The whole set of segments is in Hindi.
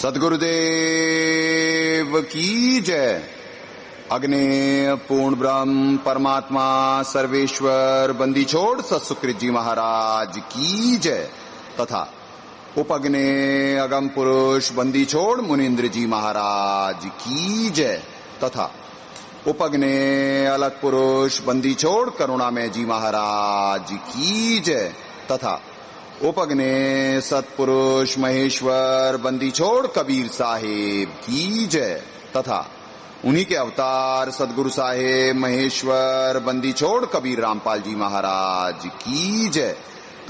सद्गुरुदेव की जय। अग्ने पूर्ण ब्रह्म परमात्मा सर्वेश्वर बंदी छोड़ सत्सुकृत जी महाराज की जय तथा उपअग्ने अगम पुरुष बंदी छोड़ मुनीन्द्र जी महाराज की जय तथा उपअग्ने अलग पुरुष बंदी छोड़ करुणामय जी महाराज की जय तथा उपअग्ने सतपुरुष महेश्वर बंदी छोड़ कबीर साहेब की जय तथा उन्हीं के अवतार सदगुरु साहेब महेश्वर बंदी छोड़ कबीर रामपाल जी महाराज की जय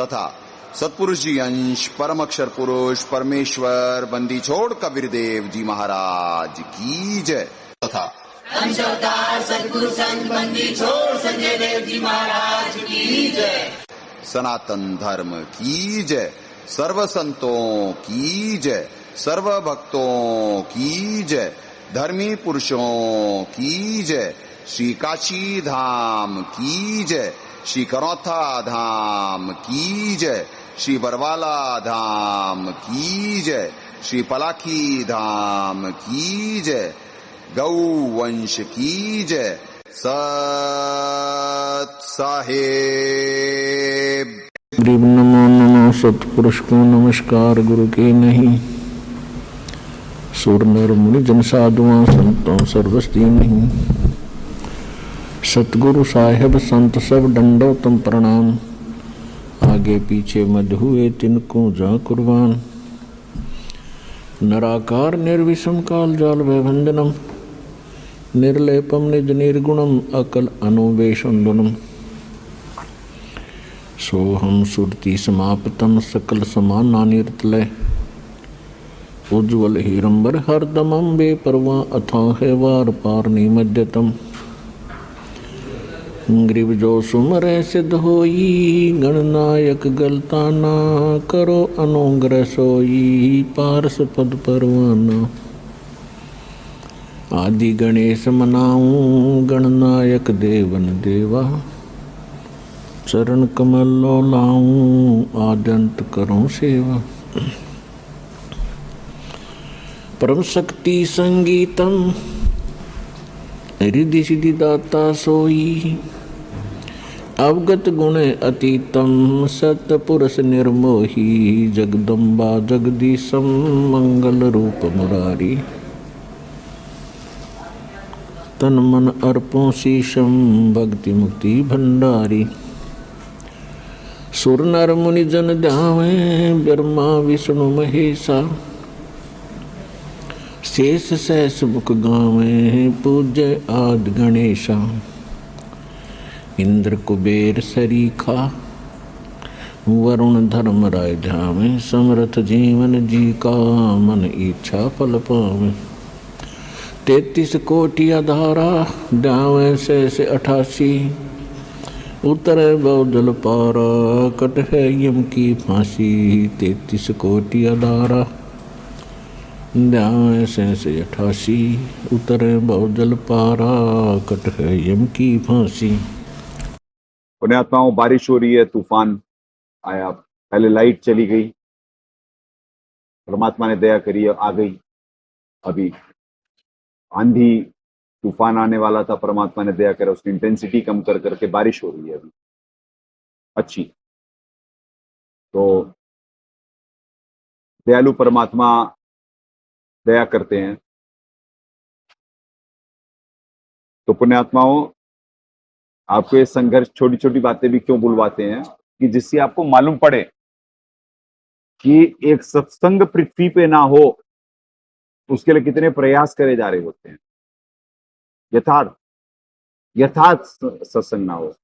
तथा सतपुरुष जी अंश परम अक्षर पुरुष परमेश्वर बंदी छोड़ कबीर देव जी महाराज की जय तथा अंश अवतार सदगुरु संत बंदी छोड़ संजय देव जी महाराज की जय। सनातन धर्म की जय। सर्व संतों की जय। सर्व भक्तों की जय। धर्मी पुरुषों की जय। श्री काशी धाम की जय। श्री करौथा धाम की जय। श्री बरवाला धाम की जय। श्री पलाखी धाम की जय। गौ वंश की जय। सत साहेब। गरीब नमो नमो सतपुरुष को नमस्कार गुरु के नहीं। सुर नर मुनि जन साधुआं संतों सर्वस्ती नहीं। सतगुरु साहेब संत सब दंडोतम प्रणाम। आगे पीछे मध हुए तिनको जा कुर्बान। नराकार निर्विषम काल जाल वैभंजनम। निर्लेपम निज निर्गुणम अकल अनुवेशुंदनम। सोहम सुरति समाप्तम सकल समाना निर्तलय। उज्ज्वल हीरंबर हरदमं बेपरवा अथाह वार पार निमज्जतम। ग्रीव जो सुमरे सिद्ध होई गणनायक गलताना। करो अनुग्रह सोई पारस पद परवाना। आदि गणेश मनाऊं गणनायक देवन देवा। चरण कमल लो लाऊं आद्यंत करूं सेवा। परम शक्ति संगीतम रिद्धि सिद्धि दाता सोई। अवगत गुण अतीतम सतपुरुष निर्मोही। जगदम्बा जगदीशम मंगल रूप मुरारी। तन मन अर्पों शीशम भक्ति मुक्ति भंडारी। सुर नर मुनि जन ध्यावे ब्रह्मा विष्णु महेशा। शेष सहस मुख गावे पूज्य आदि गणेशा। इंद्र कुबेर सरीखा वरुण धर्म राय ध्यावे। समर्थ जीवन जी का मन इच्छा फल पावे। 33 कोटि आधारा ध्यावे शेष 88। उतरे बहुजल पारा कट है यम की फांसी। 33 कोटि आधारा ध्यावे शेष 88। उतरे बहुजल पारा कट है यम की फांसी। पुण्यात्माओं, बारिश हो रही है, तूफान आया, पहले लाइट चली गई, परमात्मा ने दया करी आ गई। अभी आंधी तूफान आने वाला था, परमात्मा ने दया करा, उसकी इंटेंसिटी कम कर करके बारिश हो रही है अभी अच्छी। तो दयालु परमात्मा दया करते हैं। तो पुण्यात्माओं, आपको ये संघर्ष छोटी छोटी बातें भी क्यों बुलवाते हैं कि जिससे आपको मालूम पड़े कि एक सत्संग पृथ्वी पे ना हो उसके लिए कितने प्रयास करे जा रहे होते हैं। यथार्थ सत्संग ना हो।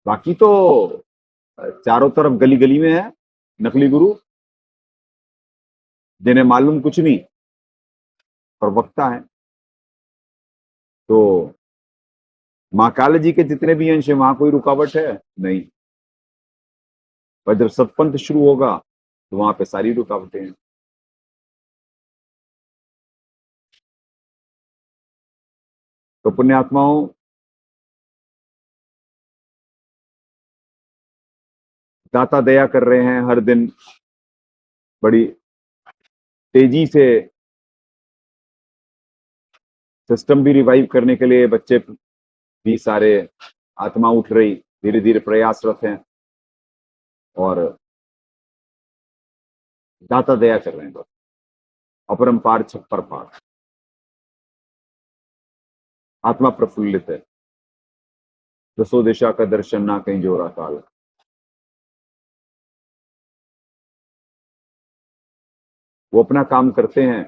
बाकी तो चारों तरफ गली गली में है नकली गुरु, जिन्हें मालूम कुछ नहीं, प्रवक्ता है। तो मां काली जी के जितने भी अंश है वहां कोई रुकावट है नहीं, पर जब सत्पंथ शुरू होगा तो वहां पे सारी रुकावटें हैं। तो पुण्यात्माओं, दाता दया कर रहे हैं हर दिन। बड़ी तेजी से सिस्टम भी रिवाइव करने के लिए बच्चे भी सारे, आत्मा उठ रही, धीरे धीरे प्रयासरत हैं और दाता दया कर रहे हैं। बस अपरंपार छप्पर पार, आत्मा प्रफुल्लित है। दसों दिशा का दर्शन ना कहीं जोरा काल। वो अपना काम करते हैं,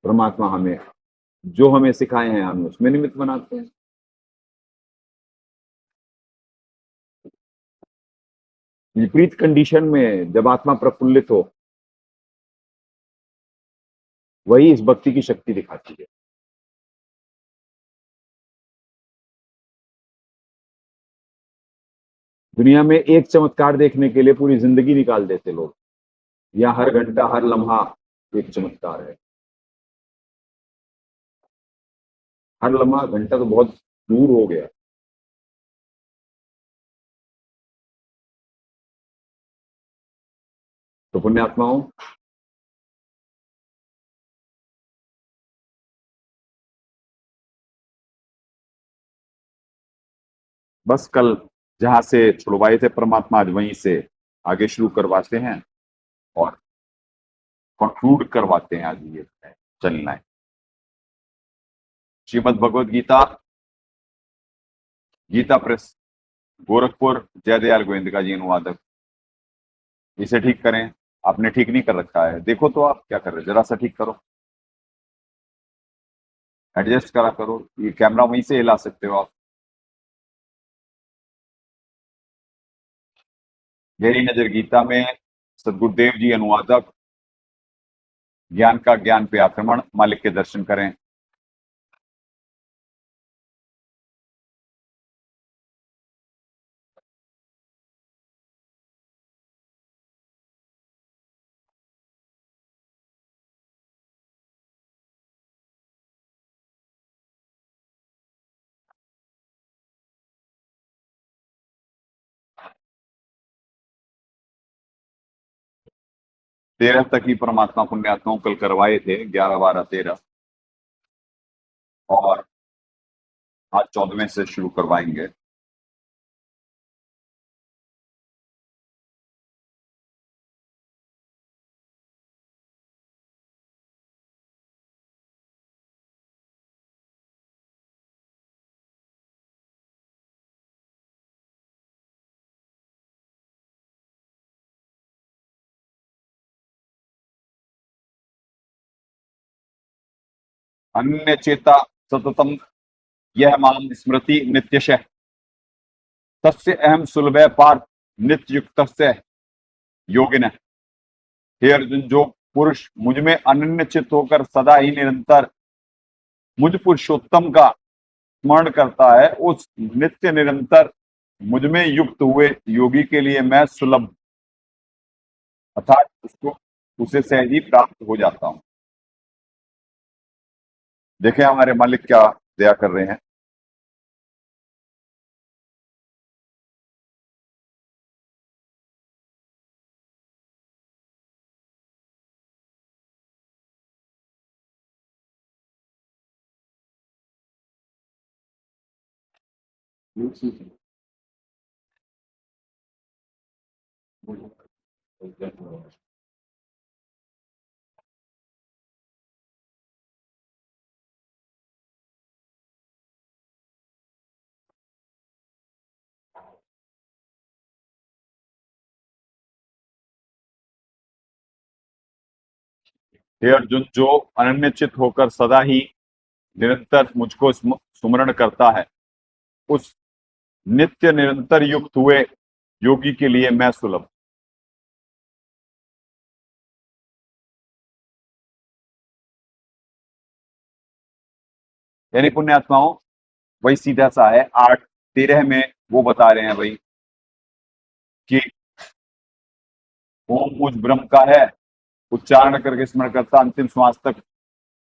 परमात्मा हमें जो हमें सिखाए हैं हमें उसमें निमित्त बनाते हैं। विपरीत कंडीशन में जब आत्मा प्रफुल्लित हो, वही इस भक्ति की शक्ति दिखाती है। दुनिया में एक चमत्कार देखने के लिए पूरी जिंदगी निकाल देते लोग, या हर घंटा हर लम्हा एक चमत्कार है। हर लम्हा, घंटा तो बहुत दूर हो गया। तो पुण्यात्माओं, बस कल जहां से छुड़वाए थे परमात्मा, आज वहीं से आगे शुरू करवाते हैं और कंक्लूड करवाते हैं। आज ये चलना है। श्रीमद् भगवद गीता, गीता प्रेस, गोरखपुर, जयदयाल गोविंद जी अनुवादक। इसे ठीक करें। आपने ठीक नहीं कर रखा है, देखो तो आप क्या कर रहे हैं, जरा सा ठीक करो, एडजस्ट करा करो। ये कैमरा वहीं से हिला सकते हो आप। गहरी नजर गीता में सदगुरुदेव जी अनुवादक, ज्ञान का ज्ञान पे आक्रमण, मालिक के दर्शन करें। तेरह तक ही परमात्मा पुण्यात्माओं कल करवाए थे, 11, 12, 13, और आज 14वें से शुरू करवाएंगे। अन्य चेता सततम यह माम स्मृति नित्यशः, तस्य अहम सुलभ पार्थ नित्य युक्त योगिन। हे अर्जुन, जो पुरुष मुझ में अनन्य चित्त होकर सदा ही निरंतर मुझ पुरुषोत्तम का स्मरण करता है, उस नित्य निरंतर मुझ में युक्त हुए योगी के लिए मैं सुलभ, अर्थात उसको उसे सहज ही प्राप्त हो जाता हूं। देखें हमारे मालिक क्या दया कर रहे हैं। हे अर्जुन, जो अनन्यचित होकर सदा ही निरंतर मुझको सुमरण करता है, उस नित्य निरंतर युक्त हुए योगी के लिए मैं सुलभ। यानी पुण्यात्माओं, वही सीधा सा है। 8:13 में वो बता रहे हैं भाई कि ओम उस ब्रह्म का है, उच्चारण करके स्मरण करता, अंतिम श्वास तक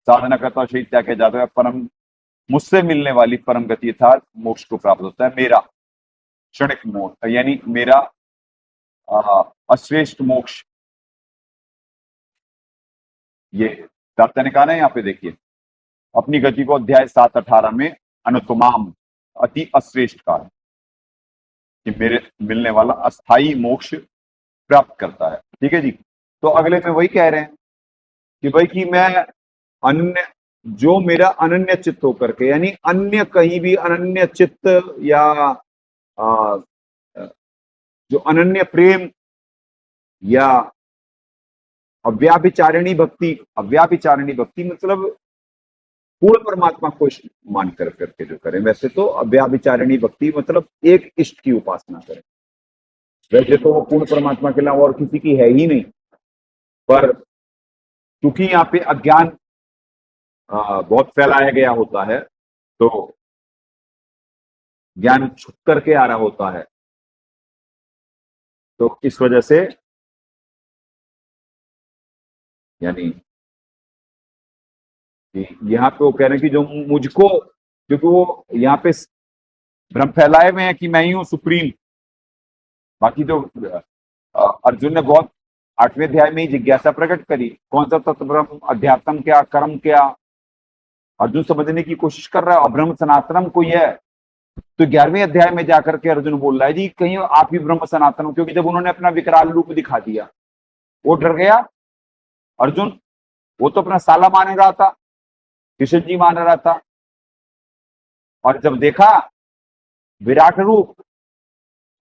साधना करता, शहीद त्याग किया जाता है, परम मुझसे मिलने वाली परम गति अर्थात मोक्ष को प्राप्त होता है। मेरा क्षणिक मोक्ष, यानी मेरा अश्रेष्ठ मोक्ष ये दाता ने कहा ना, यहाँ पे देखिए, अपनी गति को अध्याय 7:18 में अनुतमाम, अति अश्रेष्ठ का है कि मेरे मिलने वाला अस्थाई मोक्ष प्राप्त करता है। ठीक है जी। तो अगले में वही कह रहे हैं कि भाई कि मैं अन्य, जो मेरा अनन्य चित्त होकर के, यानी अन्य कहीं भी अनन्य चित्त या आ, जो अनन्य प्रेम या अव्याभिचारिणी भक्ति, अव्याभिचारिणी भक्ति मतलब पूर्ण परमात्मा को मान कर करके जो करें। वैसे तो अव्याभिचारिणी भक्ति मतलब एक इष्ट की उपासना करें, वैसे तो वो पूर्ण परमात्मा के अलावा और किसी की है ही नहीं, पर क्योंकि यहाँ पे अज्ञान बहुत फैलाया गया होता है, तो ज्ञान छुप करके आ रहा होता है, तो इस वजह से यानी यहाँ पे वो कह रहे हैं कि जो मुझको, क्योंकि वो यहाँ पे भ्रम फैलाए हुए हैं कि मैं ही हूं सुप्रीम। बाकी जो अर्जुन ने बहुत 8वें अध्याय में ही जिज्ञासा प्रकट करी, कौन सा तत्व ब्रह्म, अध्यात्म क्या, कर्म क्या, अर्जुन समझने की कोशिश कर रहा है। और ब्रह्म सनातनम कोई है, तो 11वें अध्याय में जाकर के अर्जुन बोल रहा है जी कहीं आप ही ब्रह्म सनातन हो, क्योंकि जब उन्होंने अपना विकराल रूप दिखा दिया वो डर गया अर्जुन। वो तो अपना साला मान रहा था, कृष्ण जी मान रहा था, और जब देखा विराट रूप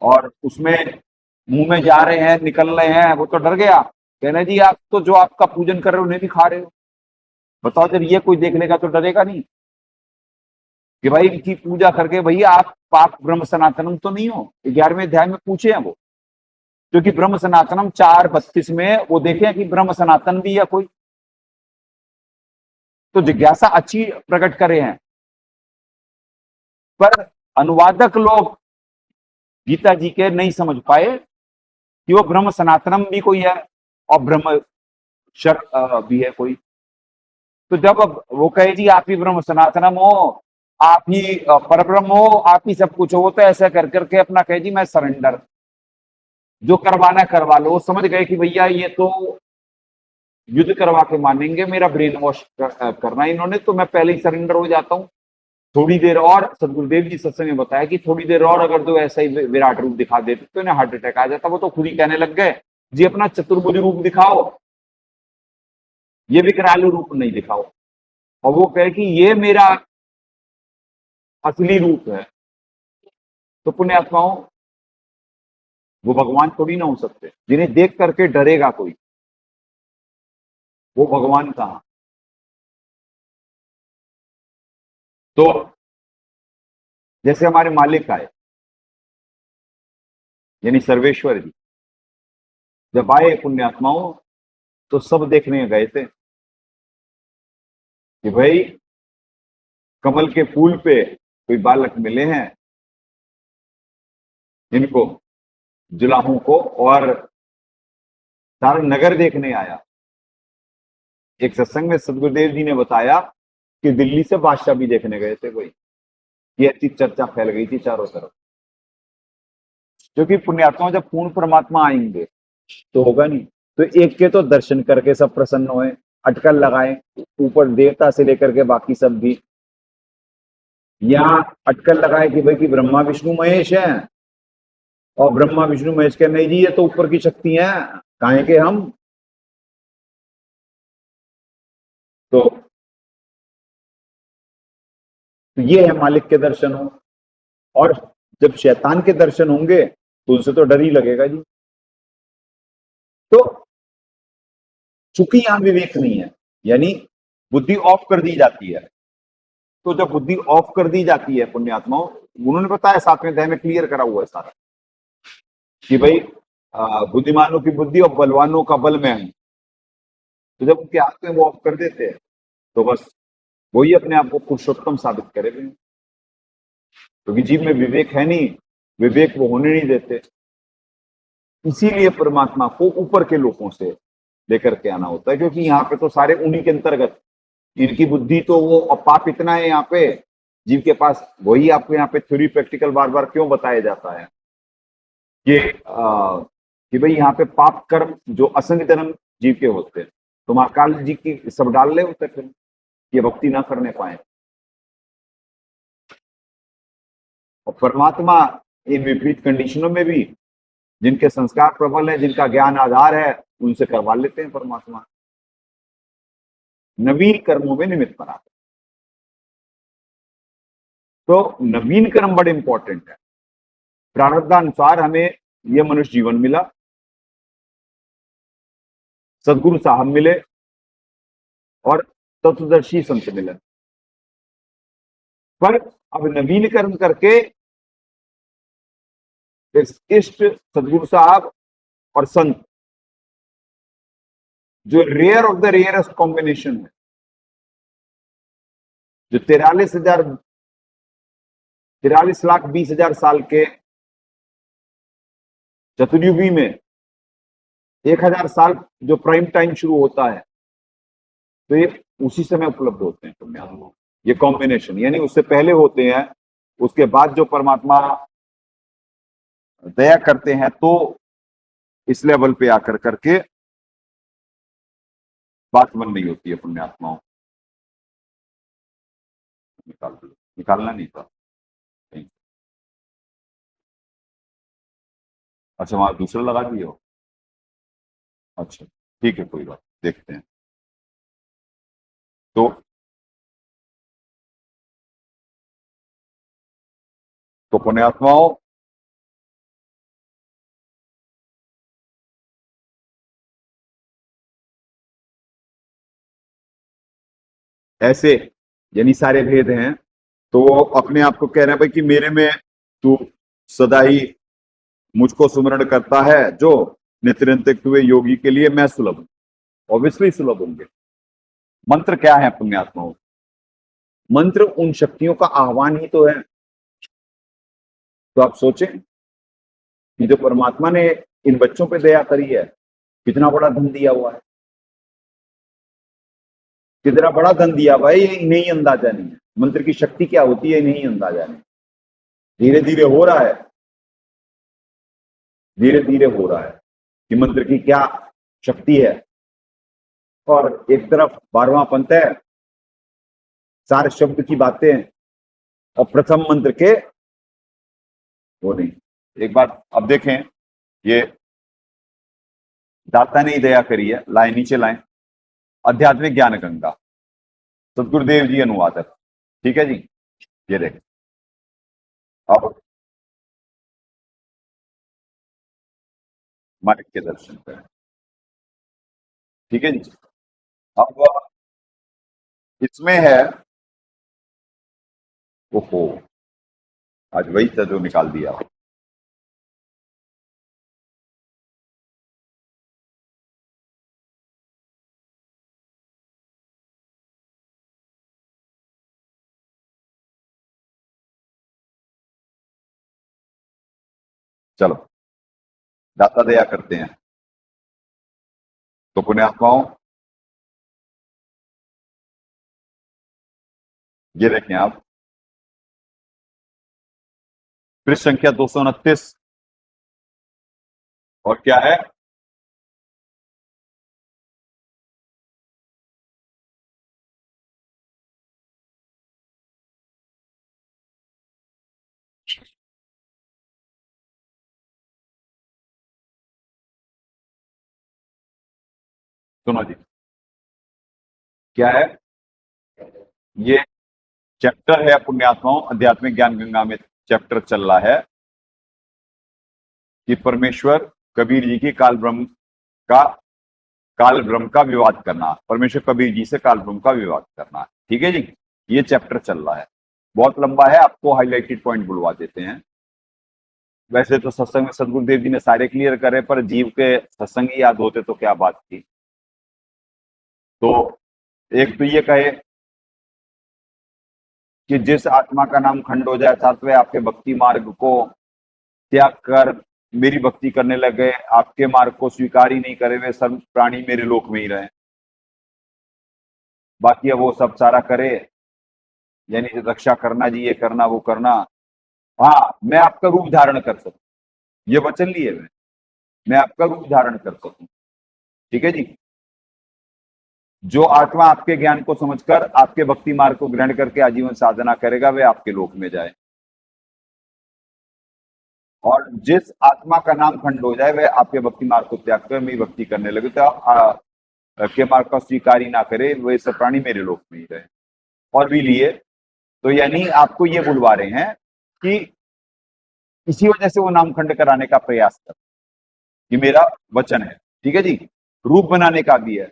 और उसमें मुंह में जा रहे हैं, निकल रहे हैं, वो तो डर गया। कहने जी आप तो जो आपका पूजन कर रहे हो उन्हें भी खा रहे हो। बताओ जब ये कोई देख लेगा तो डरेगा नहीं कि भाई इनकी पूजा करके भैया आप पाप ब्रह्म सनातनम तो नहीं हो। 11वें अध्याय में पूछे हैं वो, क्योंकि ब्रह्म सनातनम 4:32 में वो देखे कि ब्रह्म सनातन भी है कोई, तो जिज्ञासा अच्छी प्रकट करे हैं। पर अनुवादक लोग गीता जी के नहीं समझ पाए कि वो ब्रह्म सनातनम भी कोई है और ब्रह्म शक भी है कोई। तो जब वो कहे जी आप ही ब्रह्म सनातनम हो, आप ही परब्रह्म हो, आप ही सब कुछ हो, तो ऐसा कर करके अपना कहे जी मैं सरेंडर, जो करवाना करवा लो। समझ गए कि भैया ये तो युद्ध करवा के मानेंगे, मेरा ब्रेन वॉश करना इन्होंने, तो मैं पहले ही सरेंडर हो जाता हूँ। थोड़ी देर और, सदगुरुदेव जी सत्संग में बताया कि थोड़ी देर और अगर तो ऐसा ही विराट रूप दिखा देते तो इन्हें हार्ट अटैक आ जाता। वो तो खुद ही कहने लग गए जी अपना चतुर्भुज रूप दिखाओ, ये विकरालु रूप नहीं दिखाओ। और वो कहे कि ये मेरा असली रूप है। तो पुण्यात्माओं, वो भगवान थोड़ी ना हो सकते, जिन्हें देख करके डरेगा कोई, वो भगवान कहां। तो जैसे हमारे मालिक आए यानी सर्वेश्वर जी जब आए पुण्यात्माओं, तो सब देखने गए थे कि भाई कमल के फूल पे कोई बालक मिले हैं इनको, जुलाहों को, और सारा नगर देखने आया। एक सत्संग में सदगुरुदेव जी ने बताया कि दिल्ली से बादशाह भी देखने गए थे कोई। ये अच्छी चर्चा फैल गई थी चारों तरफ, क्योंकि पुण्यात्मा जब पूर्ण परमात्मा आएंगे तो होगा नहीं। तो एक के तो दर्शन करके सब प्रसन्न हुए, अटकल लगाए, ऊपर देवता से लेकर के बाकी सब भी यहाँ अटकल लगाए कि भाई कि ब्रह्मा विष्णु महेश है, और ब्रह्मा विष्णु महेश के नहीं जी ये तो ऊपर की शक्ति है, काहे के हम। तो ये है मालिक के दर्शन हो। और जब शैतान के दर्शन होंगे तो उनसे तो डर ही लगेगा जी। तो चूंकि यहां विवेक नहीं है, यानी बुद्धि ऑफ कर दी जाती है। तो जब बुद्धि ऑफ कर दी जाती है पुण्यात्माओं, उन्होंने बताया 7वें अध्याय में क्लियर करा हुआ है सारा कि भाई बुद्धिमानों की बुद्धि और बलवानों का बल में है। तो जब उनके हाथ में वो ऑफ कर देते हैं तो बस वही अपने आप को पुरुषोत्तम साबित करे, क्योंकि जीव में विवेक है नहीं, विवेक वो होने नहीं देते। इसीलिए परमात्मा को ऊपर के लोगों से लेकर के आना होता है, क्योंकि यहाँ पे तो सारे उन्हीं के अंतर्गत, इनकी बुद्धि तो वो पाप इतना है यहाँ पे जीव के पास। वही आपको यहाँ पे थ्योरी प्रैक्टिकल बार बार क्यों बताया जाता है कि भाई यहाँ पे पाप कर्म जो असंग जन्म जीव के होते हैं, तो महाकाल जी की सब डाल ले उसे, फिर ये भक्ति ना करने पाए। और परमात्मा इन विपरीत कंडीशनों में भी जिनके संस्कार प्रबल है, जिनका ज्ञान आधार है, उनसे करवा लेते हैं परमात्मा, नवीन कर्मों में निमित्त बनाते। तो नवीन कर्म बड़े इंपॉर्टेंट है। प्रारब्धानुसार हमें यह मनुष्य जीवन मिला, सदगुरु साहब मिले और तत्वदर्शी संत मिले, पर अब नवीन कर्म करके इष्ट सदगुरु साहब और संत, जो rare of the rarest combination है, जो 43,20,000 साल के चतुर्युगी में 1,000 साल जो प्राइम टाइम शुरू होता है, तो ये उसी समय उपलब्ध होते हैं पुण्यात्मा। ये कॉम्बिनेशन यानी उससे पहले होते हैं, उसके बाद जो परमात्मा दया करते हैं तो इस लेवल पे आकर करके बात बन रही होती है पुण्यात्माओं। निकालना नहीं था। अच्छा, वहां दूसरा लगा दिए हो? अच्छा ठीक है, कोई बात, देखते हैं। तो पुण्यात्माओं, ऐसे यानी सारे भेद हैं, तो वो अपने आप को कह रहे हैं भाई कि मेरे में तू सदा ही मुझको सुमरण करता है, जो नित्यंतिक हुए योगी के लिए मैं सुलभ हूं। ऑब्वियसली सुलभ होंगे। मंत्र क्या है पुण्यात्माओं? मंत्र उन शक्तियों का आह्वान ही तो है। तो आप सोचें कि जो परमात्मा ने इन बच्चों पे दया करी है, कितना बड़ा धन दिया हुआ है, कितना बड़ा धन दिया हुआ है, ये इन्हें ही अंदाजा नहीं है। मंत्र की शक्ति क्या होती है, इन्हें ही अंदाजा नहीं। धीरे धीरे हो रहा है, धीरे धीरे हो रहा है कि मंत्र की क्या शक्ति है। और एक तरफ 12वां पंथ है, सारे शब्द की बातें, और प्रथम मंत्र के वो नहीं। एक बात अब देखें, ये दाता ने ही दया करी है, लाए नीचे लाए, आध्यात्मिक ज्ञान गंगा, सदगुरुदेव जी अनुवादक, ठीक है जी। ये देखें, अब माइक के दर्शन करें, ठीक है जी। अब इसमें है, ओहो, आज वही था जो निकाल दिया। चलो, दाता दया करते हैं। तो पुण्यात्माओं, ये देखें आप, पृष्ठ संख्या 229, और क्या है? सुनो जी, क्या है ये? चैप्टर है पुण्यात्माओं, आध्यात्मिक ज्ञान गंगा में चैप्टर चल रहा है कि परमेश्वर कबीर जी की काल ब्रह्म का विवाद करना, परमेश्वर कबीर जी से काल ब्रह्म का विवाद करना, ठीक है जी। ये चैप्टर चल रहा है, बहुत लंबा है, आपको हाईलाइटेड पॉइंट बुलवा देते हैं। वैसे तो सत्संग में सदगुरुदेव जी ने सारे क्लियर करे, पर जीव के सत्संग ही याद होते तो क्या बात थी। तो एक तो ये कहे कि जिस आत्मा का नाम खंड हो जाए, सातवें आपके भक्ति मार्ग को त्याग कर मेरी भक्ति करने लगे, आपके मार्ग को स्वीकार ही नहीं करे, वे सर्व प्राणी मेरे लोक में ही रहे। बाकी अब वो सब सारा करे, यानी रक्षा करना जी, ये करना वो करना। हाँ, मैं आपका रूप धारण कर सकूं, ये वचन लिए मैं आपका रूप धारण कर सकूं, ठीक है जी। जो आत्मा आपके ज्ञान को समझकर आपके भक्ति मार्ग को ग्रहण करके आजीवन साधना करेगा वे आपके लोक में जाए, और जिस आत्मा का नाम खंड हो जाए वह आपके भक्ति मार्ग को त्याग कर मेरी भक्ति करने लगे तो के मार्ग का स्वीकार ही ना करे, वे सब प्राणी मेरे लोक में ही रहे। और भी लिए तो यानी आपको ये बुलवा रहे हैं कि इसी वजह से वो नामखंड कराने का प्रयास कर, ये मेरा वचन है। ठीक है जी, रूप बनाने का भी है।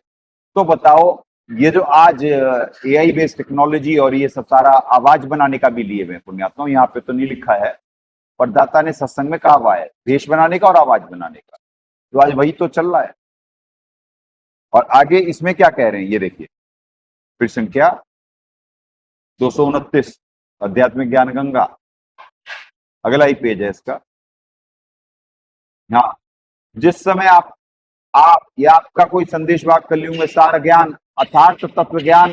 तो बताओ, ये जो आज एआई बेस्ड टेक्नोलॉजी और ये सब सारा आवाज बनाने का भी लिए हुए पुण्यात्मा, यहाँ पे तो नहीं लिखा है, पर दाता ने सत्संग में कहा हुआ है भेष बनाने का और आवाज बनाने का, तो आज वही तो चल रहा है। और आगे इसमें क्या कह रहे हैं ये देखिए, फिर संख्या 229 आध्यात्मिक ज्ञान गंगा, अगला ही पेज है इसका। हाँ, जिस समय आप या आपका कोई संदेश वाहक कलयुग में सार ज्ञान अर्थात तत्व ज्ञान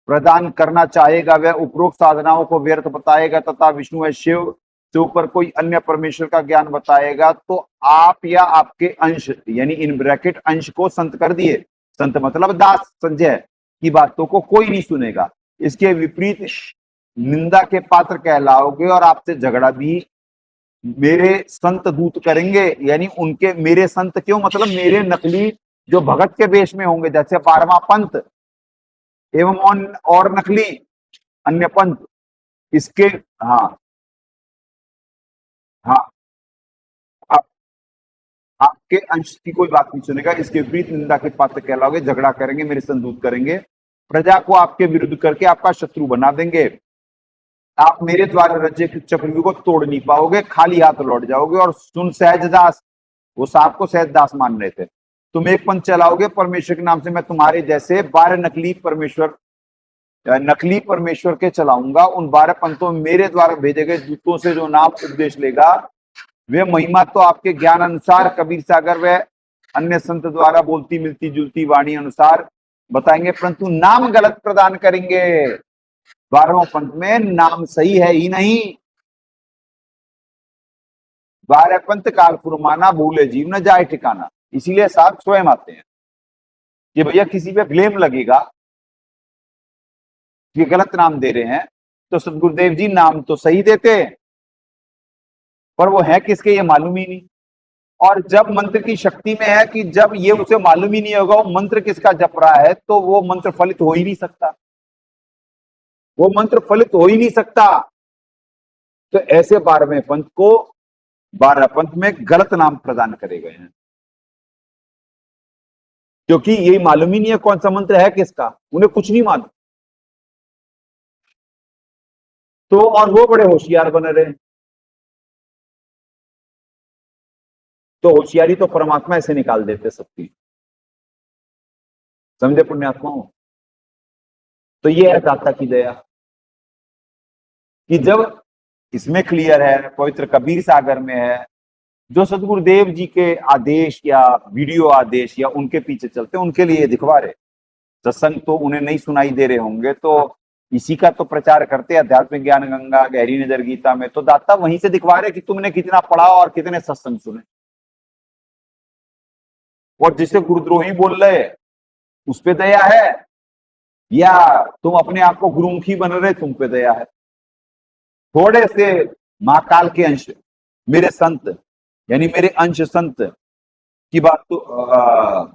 प्रदान करना चाहेगा, वह उपरोक्त साधनाओं को व्यर्थ बताएगा तथा विष्णु व शिव से ऊपर कोई अन्य परमेश्वर का ज्ञान बताएगा, तो आप या आपके अंश यानी इन ब्रैकेट अंश को संत कर दिए। संत मतलब दास संजय की बातों को कोई नहीं सुनेगा, इसके विपरीत निंदा के पात्र कहलाओगे और आपसे झगड़ा भी मेरे संत दूत करेंगे। यानी उनके मेरे संत क्यों, मतलब मेरे नकली जो भगत के वेश में होंगे, जैसे 12वां पंथ एवं और नकली अन्य पंथ इसके। हाँ हाँ, आपके अंश की कोई बात नहीं सुनेगा, इसके विपरीत निंदा के पात्र कहलाओगे, झगड़ा करेंगे, मेरे संत दूत करेंगे, प्रजा को आपके विरुद्ध करके आपका शत्रु बना देंगे। आप मेरे द्वारा रचे चक्रव्यूह को तोड़ नहीं पाओगे, खाली हाथ लौट जाओगे। और सुन सहजदास, वो सांप को सहजदास मान रहे थे, तुम एक पंथ चलाओगे परमेश्वर के नाम से, मैं तुम्हारे जैसे 12 नकली परमेश्वर के चलाऊंगा। उन 12 पंथों में मेरे द्वारा भेजे गए दूतों से जो नाम उपदेश लेगा वे महिमा तो आपके ज्ञान अनुसार कबीर सागर व अन्य संत द्वारा बोलती मिलती जुलती वाणी अनुसार बताएंगे, परंतु नाम गलत प्रदान करेंगे। 12वें पंथ में नाम सही है ही नहीं। 12 पंथ काल फुरमाना, भूले जीव न जाए ठिकाना। इसीलिए साहब स्वयं आते हैं कि भैया किसी पे ब्लेम लगेगा कि गलत नाम दे रहे हैं, तो सदगुरुदेव जी नाम तो सही देते हैं पर वो है किसके ये मालूम ही नहीं। और जब मंत्र की शक्ति में है कि जब ये उसे मालूम ही नहीं होगा वो मंत्र किसका जप रहा है, तो वो मंत्र फलित हो ही नहीं सकता, वो मंत्र फलित हो ही नहीं सकता। तो ऐसे 12वें पंथ को 12 पंथ में गलत नाम प्रदान करे गए हैं, क्योंकि ये मालूम ही नहीं है कौन सा मंत्र है किसका, उन्हें कुछ नहीं मालूम। तो और वो बड़े होशियार बने रहे। तो होशियारी तो परमात्मा ऐसे निकाल देते सबकी, समझे पुण्यात्माओं। तो ये है दाता की दया कि जब इसमें क्लियर है, पवित्र कबीर सागर में है, जो सदगुरुदेव जी के आदेश या वीडियो आदेश या उनके पीछे चलते उनके लिए दिखवा रहे। सत्संग तो उन्हें नहीं सुनाई दे रहे होंगे, तो इसी का तो प्रचार करते आध्यात्मिक ज्ञान गंगा, गहरी नजर गीता में, तो दाता वहीं से दिखवा रहे कि तुमने कितना पढ़ा और कितने सत्संग सुने। और जिसे गुरुद्रोही बोल रहे उस पे दया है, या तुम अपने आप को गुरुमुखी बन रहे तुम पे दया है। थोड़े से महाकाल के अंश मेरे संत यानी मेरे अंश संत की बात तो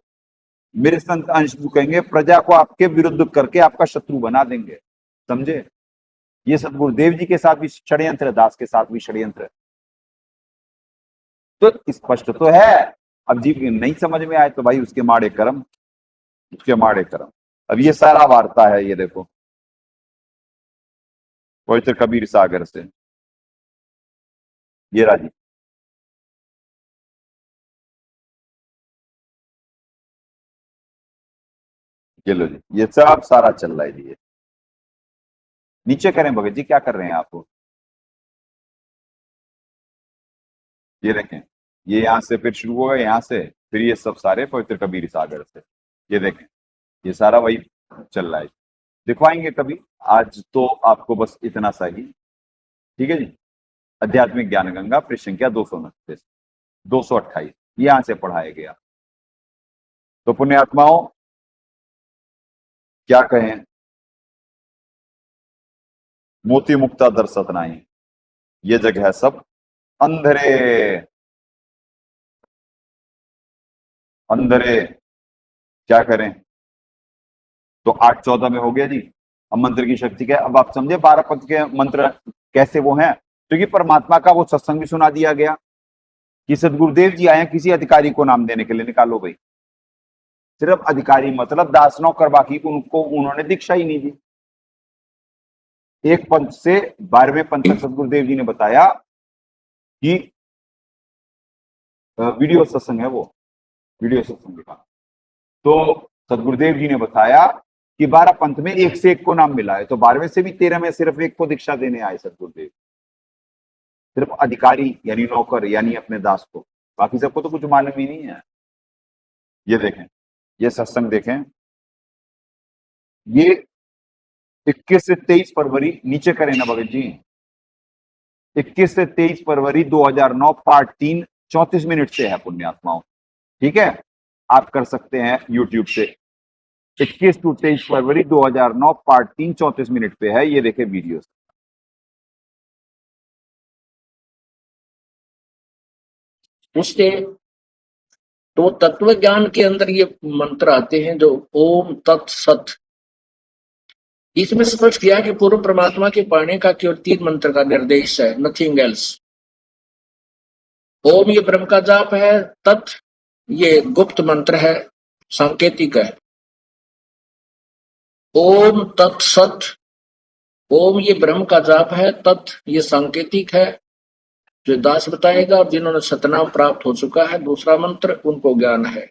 मेरे संत अंश कहेंगे, प्रजा को आपके विरुद्ध करके आपका शत्रु बना देंगे, समझे। ये सदगुरुदेव जी के साथ भी षड्यंत्र, दास के साथ भी षड्यंत्र। तो स्पष्ट तो है। अब जीव नहीं समझ में आए तो भाई उसके माड़े कर्म, उसके माड़े कर्म। अब ये सारा वार्ता है, ये देखो पवित्र कबीर सागर से, ये राजी ये लो जी, ये सब सारा चल रहा है जी। नीचे करें भगत जी, क्या कर रहे हैं आप? ये देखें, ये यहां से फिर शुरू होगा, यहां से फिर ये सब सारे पवित्र कबीर सागर से। ये देखें, ये सारा वही चल रहा है। दिखवाएंगे कभी, आज तो आपको बस इतना सा ही। ठीक है जी। आध्यात्मिक ज्ञान गंगा पृष्ठ संख्या 229 228 यहां से पढ़ाया गया। तो पुण्यात्माओं, क्या कहें, मोती मुक्ता दरसत नाही, ये जगह है सब अंधेरे अंधेरे। क्या करें, तो 8-14 में हो गया जी। अब मंत्र की शक्ति क्या है, अब आप समझे 12 पंथ के मंत्र कैसे वो हैं। तो ये परमात्मा का वो सत्संग भी सुना दिया गया कि सदगुरुदेव जी आए किसी अधिकारी को नाम देने के लिए, निकालो भाई। सिर्फ अधिकारी मतलब दास नौकर, बाकी उनको उन्होंने दीक्षा ही नहीं दी। एक पंथ से 12वें पंथ तक सदगुरुदेव जी ने बताया कि वीडियो सत्संग है, वो वीडियो सत्संग का। तो सदगुरुदेव जी ने बताया कि 12 पंथ में एक से एक को नाम मिला है, तो 12वें से भी 13 में सिर्फ एक को दीक्षा देने आए सदगुरुदेव, सिर्फ अधिकारी यानी नौकर यानी अपने दास को, बाकी सबको तो कुछ मालूम ही नहीं है। ये देखें, ये सत्संग देखें, ये 21 से 23 फरवरी, नीचे करें ना भगत जी, 21 से 23 फरवरी 2009 पार्ट 3 34 मिनट से है पुण्यात्माओं। ठीक है, आप कर सकते हैं यूट्यूब से। 21 टू 23 फरवरी 2009 पार्ट 3 34 मिनट पे है, ये देखे वीडियो। उसके तो तत्व ज्ञान के अंदर ये मंत्र आते हैं जो ओम तत्सत। इसमें स्पष्ट किया कि पूर्व परमात्मा के पाने का केवल 3 मंत्र का निर्देश है, नथिंग एल्स। ओम ये ब्रह्म का जाप है, तत् ये गुप्त मंत्र है, सांकेतिक है। ओम तत्सत, ओम ये ब्रह्म का जाप है, तत् ये सांकेतिक है जो दास बताएगा, और जिन्होंने सतनाम प्राप्त हो चुका है दूसरा मंत्र उनको ज्ञान है।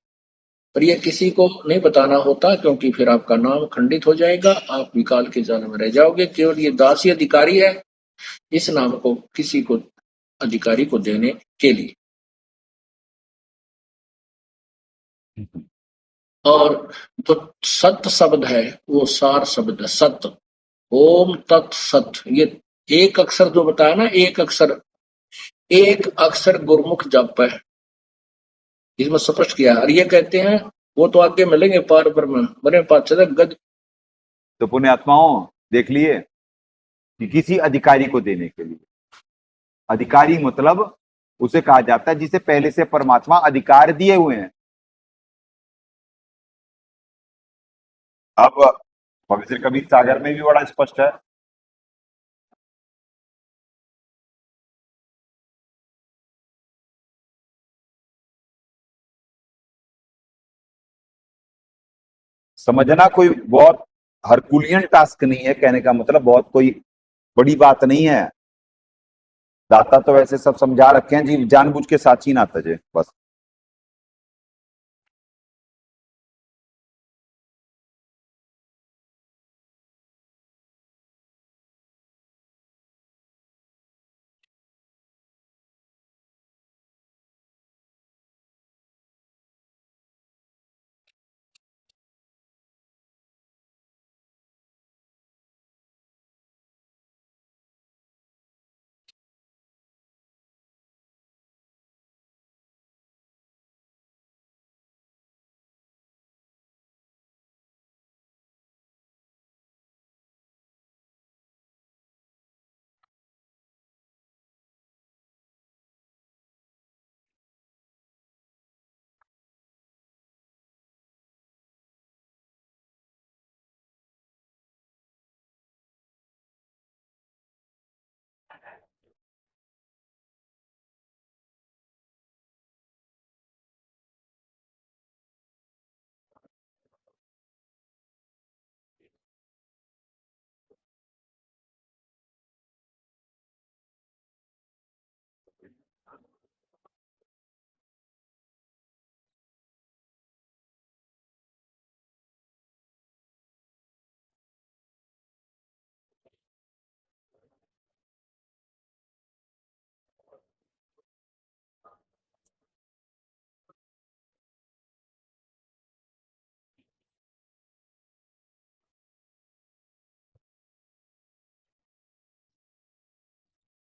पर यह किसी को नहीं बताना होता, क्योंकि फिर आपका नाम खंडित हो जाएगा, आप विकाल के जाल में रह जाओगे। केवल ये दासी अधिकारी है इस नाम को किसी को अधिकारी को देने के लिए। और जो सत्य शब्द है वो सार शब्द है, सत्य। ओम तत् सत, ये एक अक्षर जो बताया ना, एक अक्षर गुरुमुख जप है, इसमें स्पष्ट किया। और ये कहते हैं वो तो आगे मिलेंगे पार ब्रह्म बने पाचक गद। तो पुण्यात्माओं देख लिए कि किसी अधिकारी को देने के लिए, अधिकारी मतलब उसे कहा जाता है जिसे पहले से परमात्मा अधिकार दिए हुए हैं। अब पवित्र कबीर सागर में भी बड़ा स्पष्ट है। समझना कोई बहुत हरकुलियन टास्क नहीं है, कहने का मतलब बहुत कोई बड़ी बात नहीं है। दाता तो वैसे सब समझा रखे हैं जी, जानबूझ के साची ना तजे बस।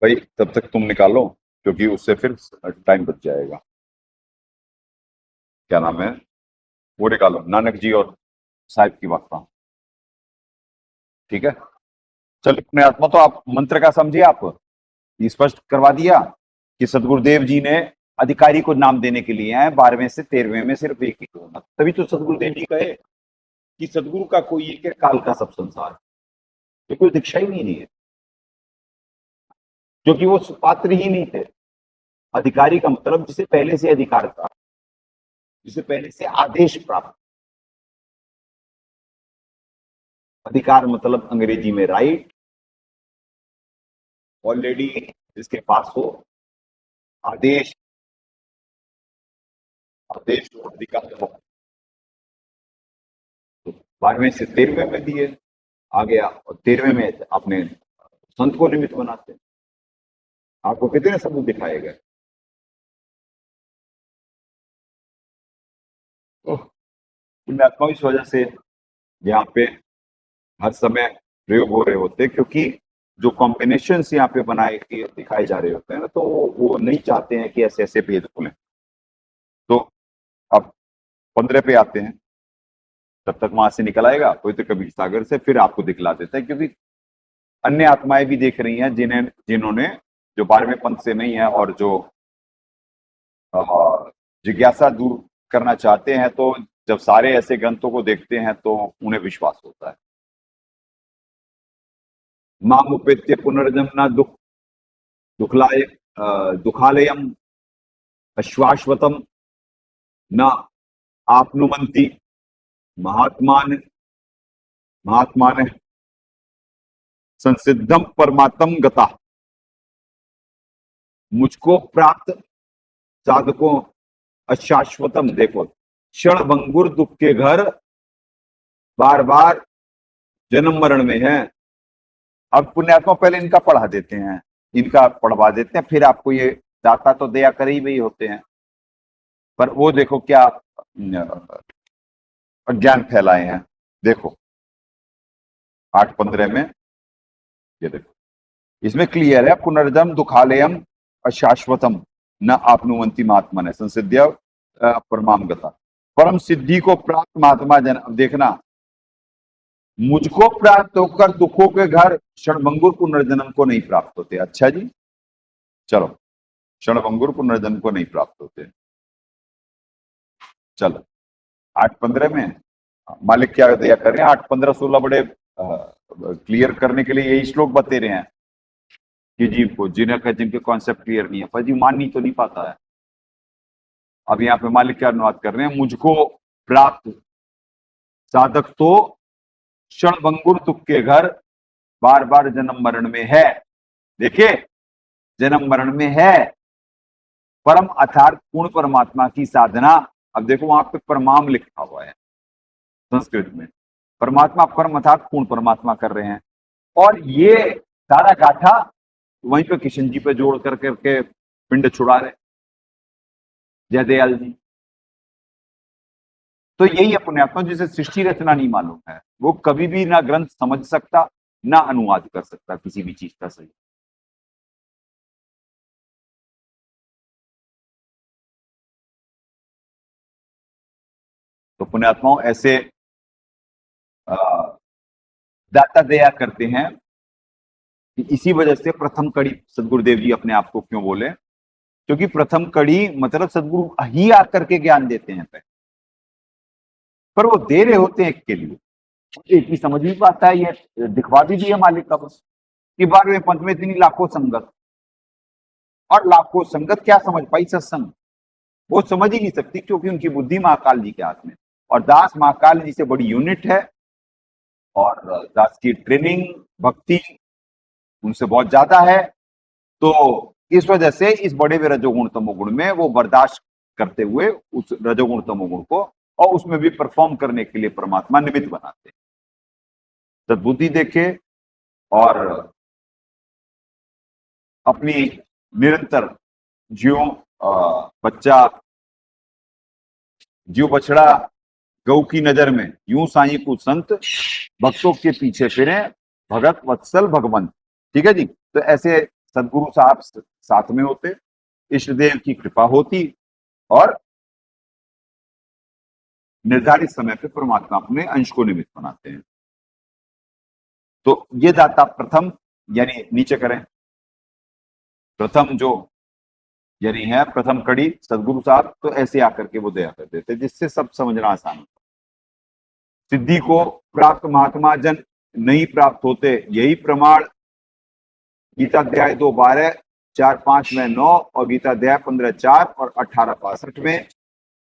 भाई तब तक तुम निकालो, क्योंकि उससे फिर टाइम बच जाएगा। क्या नाम है वो निकालो, नानक जी और साहिब की वार्ता। ठीक है, चलो अपने आत्मा, तो आप मंत्र का समझिए, आप ये स्पष्ट करवा दिया कि सदगुरुदेव जी ने अधिकारी को नाम देने के लिए आए, 12वें से 13वें में सिर्फ एक ही होना, तभी तो सदगुरुदेव जी कहे कि सदगुरु का कोई एक है, काल का सब संसार, ये कोई दीक्षा ही नहीं है, क्योंकि वो पात्र ही नहीं थे। अधिकारी का मतलब जिसे पहले से अधिकार था, जिसे पहले से आदेश प्राप्त। अधिकार मतलब अंग्रेजी में राइट, ऑलरेडी जिसके पास हो, आदेश, आदेश और अधिकार हो। तो 12वें से 13वें में दिए आ गया, और 13वें में अपने संत को निमित्त बनाते हैं। आपको कितने सबूत दिखाए गए? पुण्यात्मा इस वजह से यहाँ पे हर समय प्रयोग हो रहे होते हैं, क्योंकि जो कॉम्बिनेशन यहाँ पे बनाए के दिखाए जा रहे होते हैं ना, तो वो नहीं चाहते हैं कि ऐसे ऐसे भेद खुले। तो अब 15 पे आते हैं, तब तक वहां से निकल आएगा पवित्र कबीर सागर से, फिर आपको दिखला देता है, क्योंकि अन्य आत्माएं भी देख रही हैं जिन्होंने जो 12वें पंथ से नहीं है और जो जिज्ञासा दूर करना चाहते हैं, तो जब सारे ऐसे ग्रंथों को देखते हैं तो उन्हें विश्वास होता है। माम उपेत्य पुनर्जन्म न दुखालयम अश्वाश्वतम न आपनुमंति महात्मान संसिद्धम परमात्म गता। मुझको प्राप्त साधकों अशाश्वतम, देखो, क्षण भंगुर दुख के घर, बार बार जन्म मरण में है। अब पुण्यात्मा पहले इनका पढ़ा देते हैं, इनका पढ़वा देते हैं, फिर आपको ये दाता तो दया कर ही होते हैं, पर वो देखो क्या अज्ञान फैलाए हैं। देखो 8:15 में ये देखो, इसमें क्लियर है, पुनर्जन्म दुखालयम अशाश्वतम न आपनुवंती महात्मा ने संसिद्ध्य परमाम गता। परम सिद्धि को प्राप्त महात्मा जन, अब देखना, मुझको प्राप्त होकर दुखों के घर क्षणभंगुर पुनर्जन्म को नहीं प्राप्त होते। अच्छा जी, चलो, क्षणभंगुर पुनर्जन्म को नहीं प्राप्त होते। चलो 8:15 में मालिक क्या दया कर रहे हैं, 8:15-16 बड़े क्लियर करने के लिए यही श्लोक बता रहे हैं कि जी को जिनके कॉन्सेप्ट क्लियर नहीं है, पर जी मान नहीं तो नहीं पाता है। अब यहाँ पे मालिक क्या अनुवाद कर रहे हैं, मुझको प्राप्त साधक तो क्षणभंगुर दुख के घर, बार बार जन्म मरण में है। देखिए, जन्म मरण में है, परम अर्थात पूर्ण परमात्मा की साधना। अब देखो वहां पे परमाम लिखा हुआ है संस्कृत में, परमात्मा परम अर्थात पूर्ण परमात्मा कर रहे हैं, और ये सारा गाथा वहीं पे किशन जी पे जोड़ करके पिंड छुड़ा रहे जयदयाल जी। तो यही अपने आत्मा, जिसे सृष्टि रचना नहीं मालूम है, वो कभी भी ना ग्रंथ समझ सकता, ना अनुवाद कर सकता किसी भी चीज का सही। तो पुण्यात्माओं ऐसे दाता दया करते हैं कि इसी वजह से प्रथम कड़ी सदगुरुदेव जी अपने आप को क्यों बोले, क्योंकि प्रथम कड़ी मतलब सदगुरु ही आकर के ज्ञान देते हैं पर वो दे रहे होते हैं एक के लिए, एक ही समझ भी पाता है, ये दिखवा भी दिया मालिक का बस कि 12वें पंथ में इतनी लाखों संगत, और लाखों संगत क्या समझ पाई सत्संग, वो समझ ही नहीं सकती, क्योंकि उनकी बुद्धि महाकाल जी के हाथ में, और दास महाकाल जी से बड़ी यूनिट है, और दास की ट्रेनिंग भक्ति उनसे बहुत ज्यादा है। तो इस वजह से इस बड़े हुए रजोगुण तमोगुण में वो बर्दाश्त करते हुए उस रजोगुण तमोगुण को, और उसमें भी परफॉर्म करने के लिए परमात्मा निमित्त बनाते हैं। सद्बुद्धि देखे और अपनी निरंतर ज्यों बच्चा ज्यों बछड़ा गौ की नजर में, यूं साई को संत भक्तों के पीछे फिरे भगत वत्सल भगवंत। ठीक है जी, तो ऐसे सदगुरु साहब साथ में होते, इष्ट देव की कृपा होती, और निर्धारित समय पे परमात्मा अपने अंश को निमित्त बनाते हैं। तो ये दाता प्रथम, यानी नीचे करें, प्रथम जो यानी है प्रथम कड़ी सदगुरु साहब, तो ऐसे आकर के वो दया कर देते, जिससे सब समझना आसान होता। सिद्धि को प्राप्त महात्मा जन नहीं प्राप्त होते, यही प्रमाण गीता अध्याय 2:12, 4:5 में 9 और गीता अध्याय 15:4 और 18:65 में,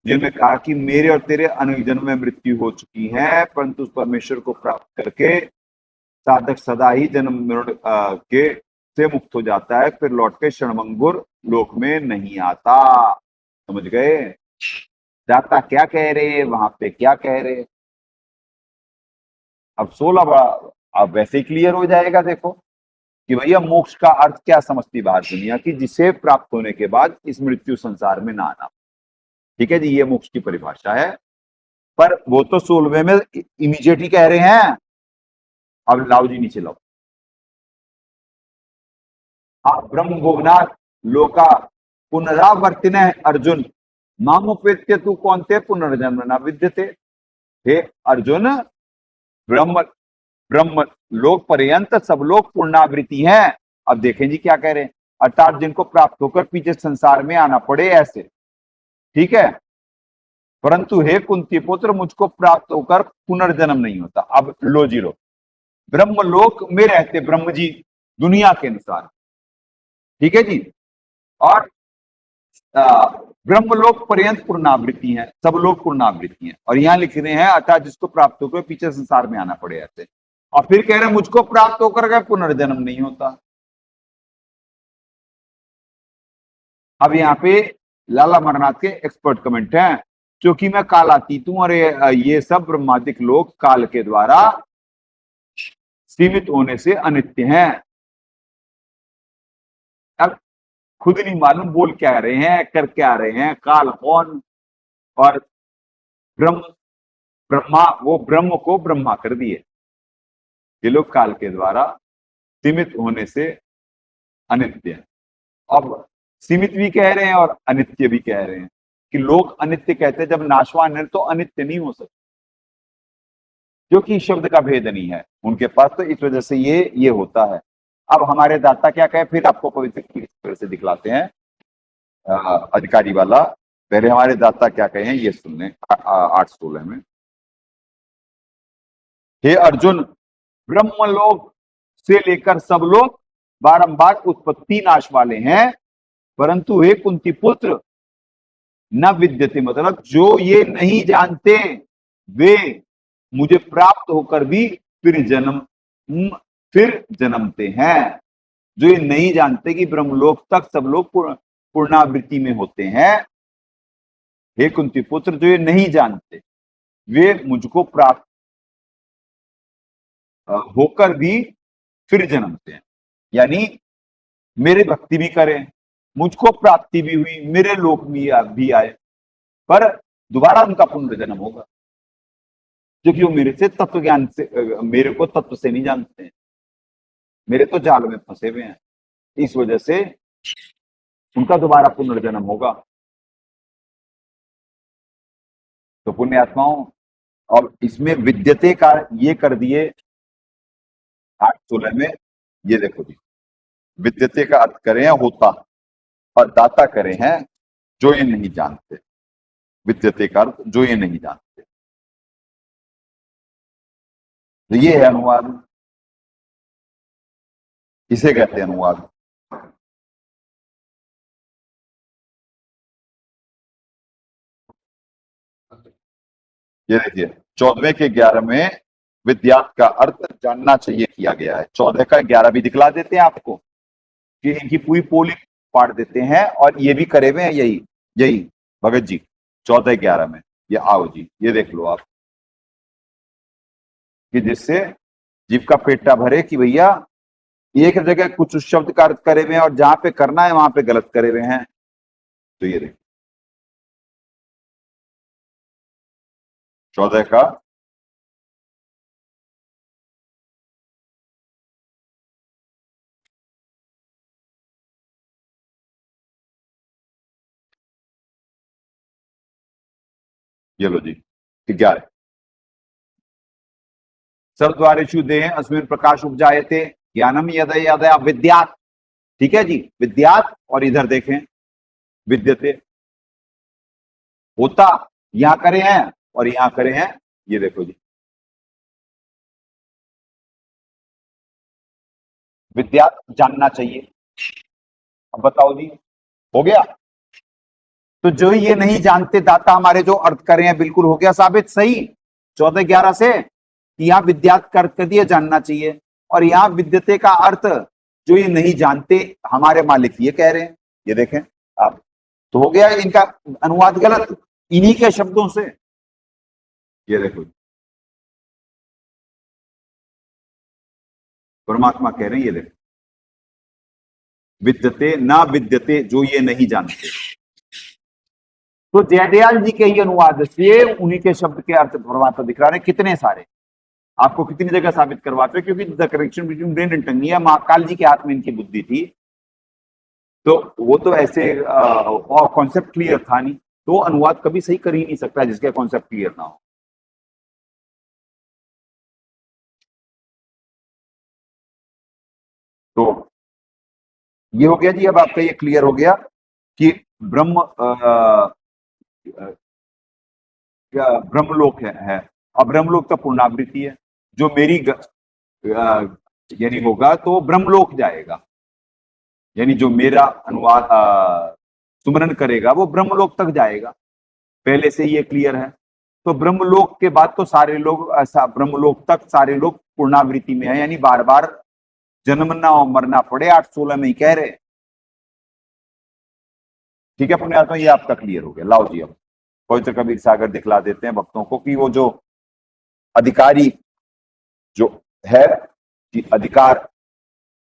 जिनमें कहा कि मेरे और तेरे अनेक जन्म में मृत्यु हो चुकी है, परंतु उस परमेश्वर को प्राप्त करके साधक सदा ही जन्म मरण के से मुक्त हो जाता है, फिर लौट के क्षणभंगुर लोक में नहीं आता। समझ गए? दाता क्या कह रहे, वहां पे क्या कह रहे। अब 16 बड़ा, अब वैसे ही क्लियर हो जाएगा। देखो कि भैया मोक्ष का अर्थ क्या समझती बात दुनिया की, जिसे प्राप्त होने के बाद इस मृत्यु संसार में ना आना। ठीक है जी, ये मोक्ष की परिभाषा है। पर वो तो 16वें में इमीडिएट ही कह रहे हैं। अब लाओ जी नीचे लाओ। ब्रह्म भुवनात् लोका पुनरावर्तिन अर्जुन मामुपेत्य तू कौन थे पुनर्जन्म न विद्यते। हे अर्जुन, ब्रह्म ब्रह्म लोक पर्यंत सब लोग पूर्णावृत्ति हैं। अब देखें जी क्या कह रहे हैं, अर्थात जिनको प्राप्त होकर पीछे संसार में आना पड़े ऐसे। ठीक है, परंतु हे कुंती पुत्र, मुझको प्राप्त होकर पुनर्जन्म नहीं होता। अब लो जी लो, ब्रह्मलोक में रहते ब्रह्म जी दुनिया के अनुसार। ठीक है जी, और ब्रह्मलोक पर्यंत पूर्णावृत्ति है, सब लोग पूर्णावृत्ति हैं। और यहां लिख रहे हैं अर्थात जिसको प्राप्त होकर पीछे संसार में आना पड़े ऐसे। और फिर कह रहे हैं मुझको प्राप्त होकर का पुनर्जन्म नहीं होता। अब यहाँ पे लाला अमरनाथ के एक्सपर्ट कमेंट हैं, क्योंकि मैं कालातीत हूं और ये सब ब्रह्मादिक लोग काल के द्वारा सीमित होने से अनित्य हैं। अब खुद नहीं मालूम बोल क्या रहे हैं, कर क्या रहे हैं, काल कौन और ब्रह्म, ब्रह्मा, वो ब्रह्म को ब्रह्मा कर दिए। ये लोग काल के द्वारा सीमित होने से अनित्य है। अब सीमित भी कह रहे हैं और अनित्य भी कह रहे हैं कि लोग अनित्य कहते हैं, जब नाशवान है तो अनित्य नहीं हो सकते, क्योंकि शब्द का भेद नहीं है उनके पास, तो इस वजह से ये होता है। अब हमारे दाता क्या कहे, फिर आपको पवित्र से दिखलाते हैं अधिकारी वाला। पहले हमारे दाता क्या कहे हैं ये सुन लें 8:16 में। हे अर्जुन, ब्रह्मलोक से लेकर सब लोग बारंबार उत्पत्ति नाश वाले हैं, परंतु हे कुंती पुत्र न विद्यते, मतलब जो ये नहीं जानते वे मुझे प्राप्त होकर भी फिर जन्मते हैं। जो ये नहीं जानते कि ब्रह्मलोक तक सब लोग पूर्णावृत्ति में होते हैं, हे कुंती पुत्र, जो ये नहीं जानते वे मुझको प्राप्त होकर भी फिर जन्मते हैं। यानी मेरे भक्ति भी करें, मुझको प्राप्ति भी हुई, मेरे लोक में भी आए, पर दोबारा उनका पुनर्जन्म होगा, क्योंकि वो मेरे से तत्व ज्ञान से, मेरे को तत्व से नहीं जानते हैं, मेरे तो जाल में फंसे हुए हैं। इस वजह से उनका दोबारा पुनर्जन्म होगा। तो पुण्य आत्माओं, और इसमें विद्यते का ये कर दिए 8:16 में। ये देखो जी, विद्यते का अर्थ करें होता, और दाता करें हैं जो ये नहीं जानते। विद्यते का अर्थ जो ये नहीं जानते, तो ये है अनुवाद, इसे कहते हैं अनुवाद। ये देखिए 14वें के 11 में विद्यात का अर्थ जानना चाहिए किया गया है। 14 का 11 भी दिखला देते हैं आपको कि इनकी पूरी पोली पाट देते हैं, और ये भी करे हुए हैं यही यही भगत जी 14-11 में। ये आओ जी, ये देख लो आप, कि जिससे जीव का पेटा भरे कि भैया एक जगह कुछ उस शब्द का अर्थ करे हुए हैं और जहां पे करना है वहां पे गलत करे हुए हैं। तो ये देखो 14 का ये लो जी 11। सर्वद्वारेषु देह अस्मिन् प्रकाश उपजायते ज्ञानम यद यद विद्यात्। ठीक है जी, विद्यात्। और इधर देखें विद्यते, होता यहां करे हैं और यहां करे हैं। ये देखो जी, विद्यात् जानना चाहिए। अब बताओ जी, हो गया। तो जो ये नहीं जानते दाता हमारे जो अर्थ कर रहे हैं, बिल्कुल हो गया साबित सही 14-11 से कि यहां विद्यात का अर्थ कर दिया जानना चाहिए, और यहां विद्यते का अर्थ जो ये नहीं जानते हमारे मालिक ये कह रहे हैं। ये देखें आप, तो हो गया इनका अनुवाद गलत इन्हीं के शब्दों से। ये देखो परमात्मा कह रहे हैं, ये देखो विद्यते ना विद्यते, जो ये नहीं जानते। तो जयदयाल जी के ही अनुवाद से उन्हीं के शब्द के अर्थ परमात्मा दिख रहे हैं। कितने सारे आपको कितनी जगह साबित करवाते हैं, क्योंकि the correction between brain and tongue, Mahakal ji के हाथ में इनकी बुद्धि थी, तो वो तो ऐसे और कॉन्सेप्ट क्लियर था नहीं, तो अनुवाद कभी सही कर ही नहीं सकता जिसका कॉन्सेप्ट क्लियर ना हो। तो ये हो गया जी, अब आपका ये क्लियर हो गया कि ब्रह्म ब्रह्मलोक है। अब ब्रह्मलोक का पूर्णावृत्ति है, जो मेरी यानी होगा तो ब्रह्मलोक जाएगा, यानी जो मेरा अनुवाद सुमरन करेगा वो ब्रह्मलोक तक जाएगा, पहले से ये क्लियर है। तो ब्रह्मलोक के बाद तो सारे लोग ऐसा ब्रह्मलोक तक सारे लोग पूर्णावृत्ति में है, यानी बार बार जन्मना और मरना पड़े 8-16 में ही कह रहे। ठीक है पुण्यात्मा, ये आपका क्लियर हो गया। लाओ जी, अब पवित्र कबीर सागर दिखला देते हैं भक्तों को कि वो जो अधिकारी जो है कि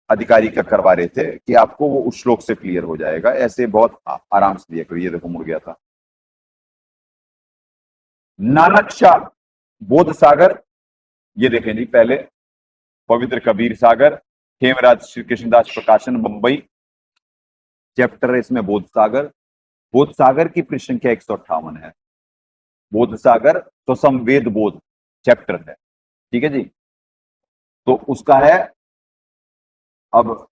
अधिकारी का करवा रहे थे, कि आपको वो उस श्लोक से क्लियर हो जाएगा। ऐसे बहुत आराम से दिया करो। ये देखो मुड़ गया था। नानकशा बोध सागर, ये देखें जी, पहले पवित्र कबीर सागर, हेमराज श्री कृष्णदास प्रकाशन बंबई, चैप्टर है इसमें बोध सागर। बोध सागर की पृष्ठ संख्या 158 है। बोध सागर तो संवेद बोध चैप्टर है। ठीक है जी, तो उसका है अब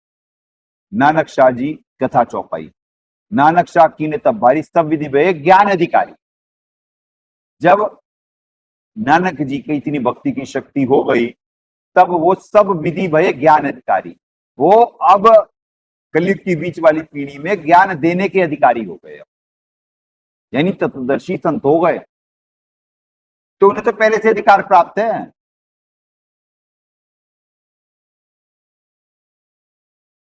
नानक शाह जी कथा चौपाई। नानक शाह की ने तब भारी सब विधि भय ज्ञान अधिकारी। जब नानक जी की इतनी भक्ति की शक्ति हो गई, तब वो सब विधि भय ज्ञान अधिकारी, वो अब कलयुग की बीच वाली पीढ़ी में ज्ञान देने के अधिकारी हो गए, यानी तत्वदर्शी संत हो गए। तो उन्हें तो पहले से अधिकार प्राप्त है।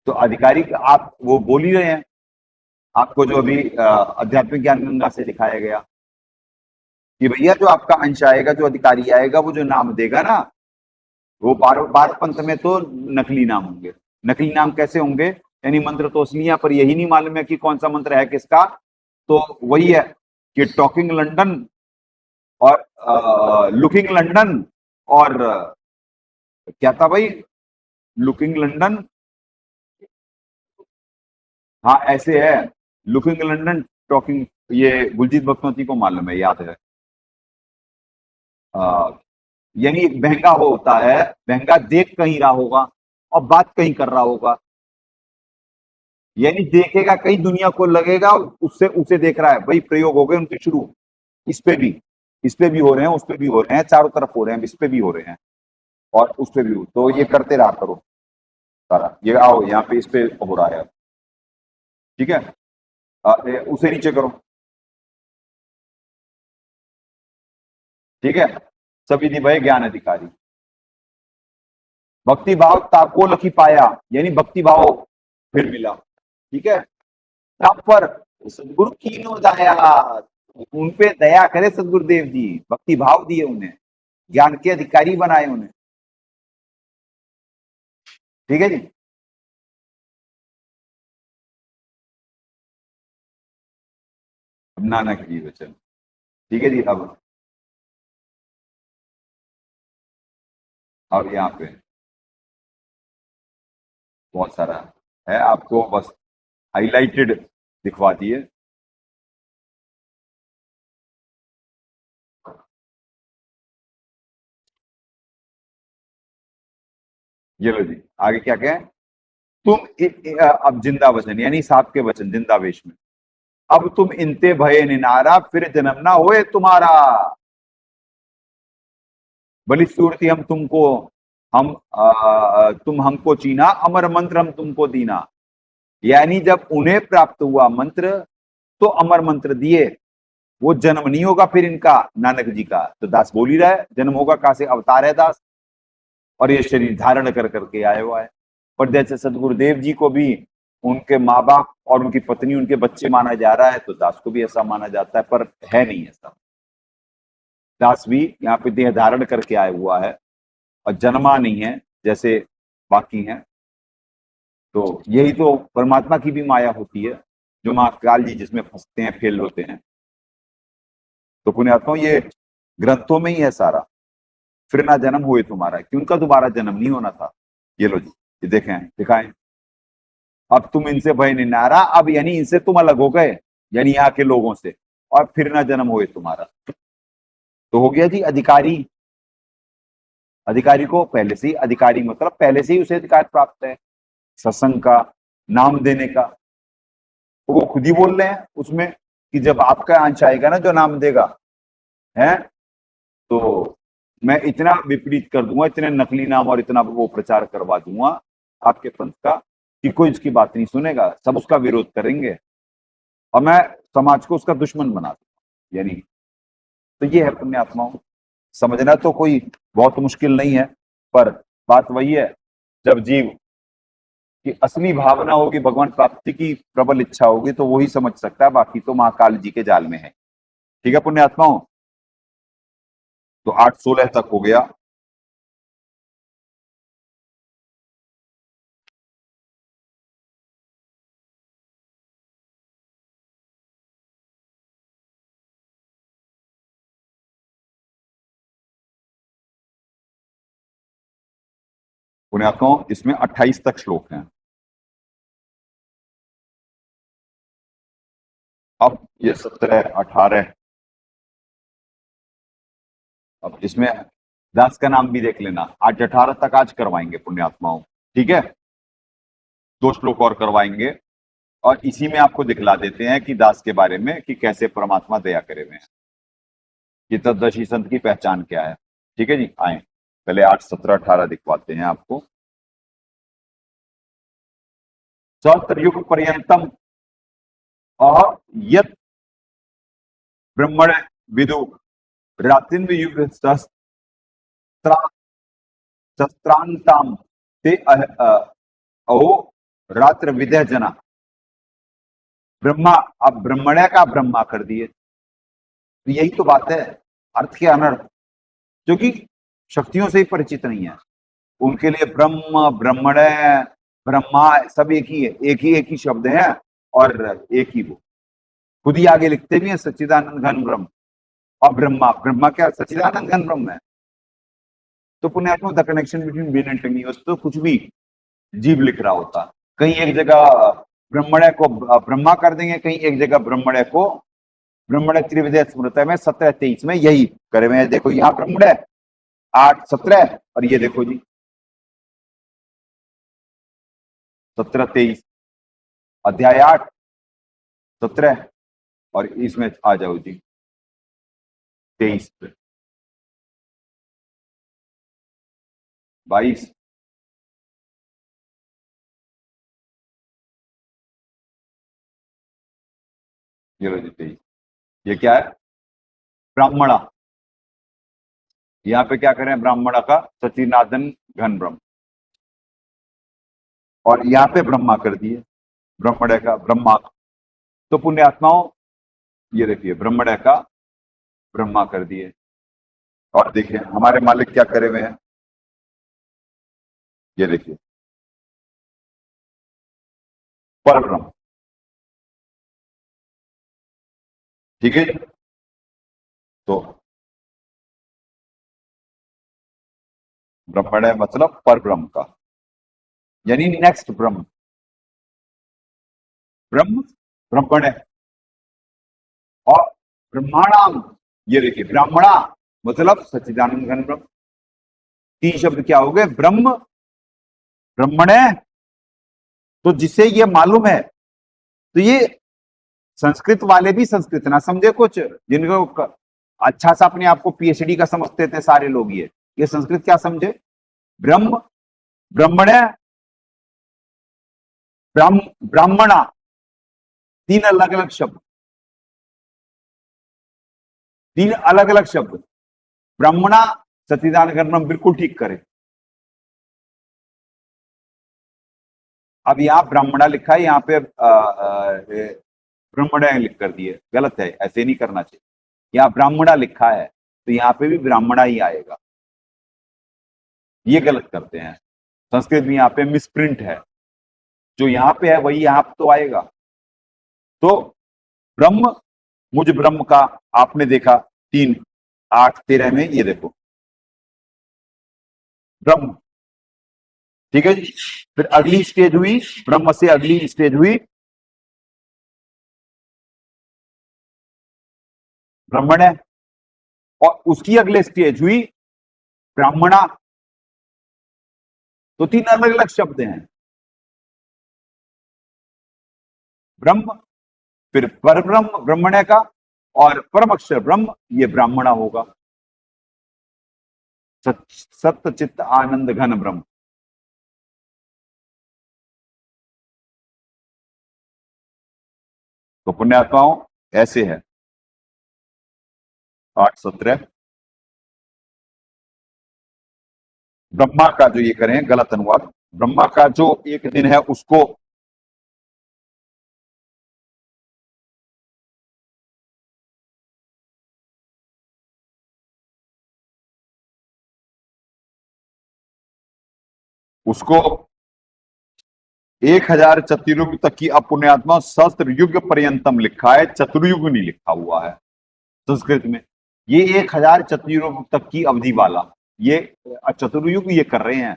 तो अधिकारी आप वो बोल ही रहे हैं, आपको जो अभी आध्यात्मिक ज्ञान गंगा से दिखाया गया कि भैया जो आपका अंश आएगा, जो अधिकारी आएगा, वो जो नाम देगा ना, वो बार पंथ में तो नकली नाम होंगे। नकली नाम कैसे होंगे, यानी मंत्र तो असलियां, पर यही नहीं मालूम है कि कौन सा मंत्र है किसका। तो वही है कि टॉकिंग लंदन और लुकिंग लंदन, और क्या था भाई, लुकिंग लंदन, हाँ ऐसे है, लुकिंग लंदन टॉकिंग, ये गुलजीत भगवती को मालूम है, याद है। यानी बहंगा होता है, बहंगा देख कहीं रहा होगा और बात कहीं कर रहा होगा, यानी देखेगा कहीं, दुनिया को लगेगा उससे उसे देख रहा है। भाई प्रयोग हो गए उनके शुरू, इस पे भी हो रहे हैं, उस पे भी हो रहे हैं, चारों तरफ हो रहे हैं, इस पे भी हो रहे हैं और उस पे भी हो। तो ये करते रहा करो सारा। ये आओ यहाँ पे इस पे हो रहा है, ठीक है। उसे नीचे करो, ठीक है। सभी भय ज्ञान अधिकारी, भक्ति भाव ताको लखी पाया, यानी भक्ति भाव फिर मिला, ठीक है। तब पर सदगुरु की नो दया, उन पे दया करे सदगुरुदेव जी, भक्ति भाव दिए उन्हें, ज्ञान के अधिकारी बनाए उन्हें, ठीक है जी। नानक जी वचन, ठीक है जी। अब यहाँ पे बहुत सारा है, आपको बस हाईलाइटेड दिखवा दिए। ये लो जी, आगे क्या कहें, तुम अब जिंदा वचन यानी साप के वचन जिंदा वेश में, अब तुम इनते भय निनारा, फिर जन्म ना होए तुम्हारा। बलि सूरती हम तुमको, तुम हमको चीना, अमर मंत्र हम तुमको दीना। यानी जब उन्हें प्राप्त हुआ मंत्र तो अमर मंत्र दिए, वो जन्म नहीं होगा फिर इनका, नानक जी का। तो दास बोल ही रहा है, जन्म होगा कहां से, अवतार है दास, और ये शरीर धारण कर करके आया हुआ है। पर जैसे सदगुरुदेव जी को भी उनके माँ बाप और उनकी पत्नी उनके बच्चे माना जा रहा है, तो दास को भी ऐसा माना जाता है, पर है नहीं ऐसा। दास भी यहाँ पे देह धारण करके आया हुआ है और जन्मा नहीं है जैसे बाकी हैं। तो यही तो परमात्मा की भी माया होती है, जो महाकाल जी जिसमें फंसते हैं, फेल होते हैं। तो पुण्यात्माओं, ये ग्रंथों में ही है सारा। फिर ना जन्म हुए तुम्हारा, कि उनका दोबारा जन्म नहीं होना था। ये लो जी, ये देखें, दिखाएं, अब तुम इनसे भय निनारा, अब यानी इनसे तुम अलग हो गए, यानी यहाँ के लोगों से, और फिर ना जन्म हुए तुम्हारा। तो हो गया जी अधिकारी। अधिकारी को पहले से ही, अधिकारी मतलब पहले से ही उसे अधिकार प्राप्त है सत्संग का, नाम देने का। तो वो खुद ही बोल रहे हैं उसमें कि जब आपका अंश आएगा ना जो नाम देगा है, तो मैं इतना विपरीत कर दूंगा, इतने नकली नाम और इतना वो प्रचार करवा दूंगा आपके पंथ का कि कोई उसकी बात नहीं सुनेगा, सब उसका विरोध करेंगे और मैं समाज को उसका दुश्मन बना दूंगा। यानी तो ये है पुण्यात्माओं, समझना तो कोई बहुत मुश्किल नहीं है, पर बात वही है, जब जीव की असली भावना होगी, भगवान प्राप्ति की प्रबल इच्छा होगी, तो वही समझ सकता है, बाकी तो महाकाल जी के जाल में है। ठीक है पुण्यात्माओं, तो 8:16 तक हो गया। पुण्यात्माओं, इसमें 28 तक श्लोक हैं। अब ये 17, 18, अब इसमें दास का नाम भी देख लेना। 8, 18 तक आज करवाएंगे पुण्यात्माओं, ठीक है, 2 श्लोक और करवाएंगे, और इसी में आपको दिखला देते हैं कि दास के बारे में कि कैसे परमात्मा दया करे हुए हैं, कि तददर्शी संत की पहचान क्या है। ठीक है जी, आए पहले 8, 17, 18 दिखवाते हैं आपको। सहस्त्रयुग पर्यंतम यत ब्रह्मण विदु रात्रिन्व युग शस्त्रांताम ते अहो रात्र विदय जना। ब्रह्मा, अब ब्रह्मण्य का ब्रह्मा कर दिए, तो यही तो बात है, अर्थ के अनर्थ, क्योंकि शक्तियों से ही परिचित नहीं है। उनके लिए ब्रह्म, ब्रह्मण्य, ब्रह्मा सब एक ही है, एक ही शब्द है, और एक ही वो खुद ही आगे लिखते भी हैं, सच्चिदानंद घन ब्रह्म। और ब्रह्मा, ब्रह्मा क्या सच्चिदानंद घन ब्रह्म है। तो पुण्यात्मा the connection between bean and technical, तो कुछ भी जीव लिख रहा होता, कहीं एक जगह ब्रह्मण्य को ब्रह्मा कर देंगे, कहीं एक जगह ब्रह्मण्य को ब्रह्मण्य त्रिविधेय स्मृत में 17, 23 में यही करे हुए हैं। देखो यहाँ ब्रह्मण्य 8, 17, और ये देखो जी 17, 23, अध्याय 8, 17, और इसमें आ जाओ जी 23 पे 22, ये लो जी 23। ये क्या है, ब्राह्मणा, यहाँ पे क्या करें, ब्राह्मणा का सचिनादन घन ब्रह्म, और यहाँ पे ब्रह्मा कर दिए, ब्रह्मण्य का ब्रह्मा। तो पुण्यात्माओं ये देखिए, ब्रह्मण्य का ब्रह्मा कर दिए, और देखिए हमारे मालिक क्या करे हुए हैं, ये देखिए पर ब्रह्म। ठीक है, तो ब्रह्मण्य मतलब पर ब्रह्म का, यानी नेक्स्ट ब्रह्म, ब्रह्म ब्रह्मण्य, और ब्रह्माणाम, ये देखिए ब्राह्मणा मतलब सच्चिदानंद घन ब्रह्म। 3 शब्द क्या हो गए, ब्रह्म, ब्रह्मण्य, तो जिसे ये मालूम है, तो ये संस्कृत वाले भी संस्कृत ना समझे कुछ, जिनको अच्छा सा अपने आप को पीएचडी का समझते थे सारे लोग, ये संस्कृत क्या समझे? ब्रह्म, ब्रह्मण्य, ब्राह्मणा, तीन अलग अलग शब्द, तीन अलग अलग शब्द। ब्राह्मणा सतीदान करना बिल्कुल ठीक करे। अब यहां ब्राह्मणा लिखा है, यहां पे ब्राह्मण लिख कर दिए, गलत है, ऐसे नहीं करना चाहिए। यहां ब्राह्मणा लिखा है तो यहां पे भी ब्राह्मणा ही आएगा, ये गलत करते हैं। संस्कृत में यहां पे मिसप्रिंट है, जो यहां पे है वही यहां तो आएगा। तो ब्रह्म, मुझ ब्रह्म का आपने देखा 3, 8, 13 में, ये देखो ब्रह्म, ठीक है जी। फिर अगली स्टेज हुई, ब्रह्म से अगली स्टेज हुई ब्रह्मण्य, और उसकी अगले स्टेज हुई ब्राह्मणा। तो 3 अलग अलग शब्द हैं, ब्रह्म, फिर पर ब्रह्म ब्रह्मण्य का, और परम अक्षर ब्रह्म, ये ब्राह्मणा होगा। सत्य चित्त आनंद घन ब्रह्म। तो पुण्यात्माओं ऐसे है 8, 17। ब्रह्मा का जो ये करें गलत अनुवाद, ब्रह्मा का जो एक दिन है उसको उसको 1000 चतुर्युग तक की अपुण्यात्मा सहस्त्र युग पर्यंतम लिखा है, चतुर्युग नहीं लिखा हुआ है संस्कृत में। ये 1000 चतुर्युग तक की अवधि वाला ये चतुर्युग ये कर रहे हैं,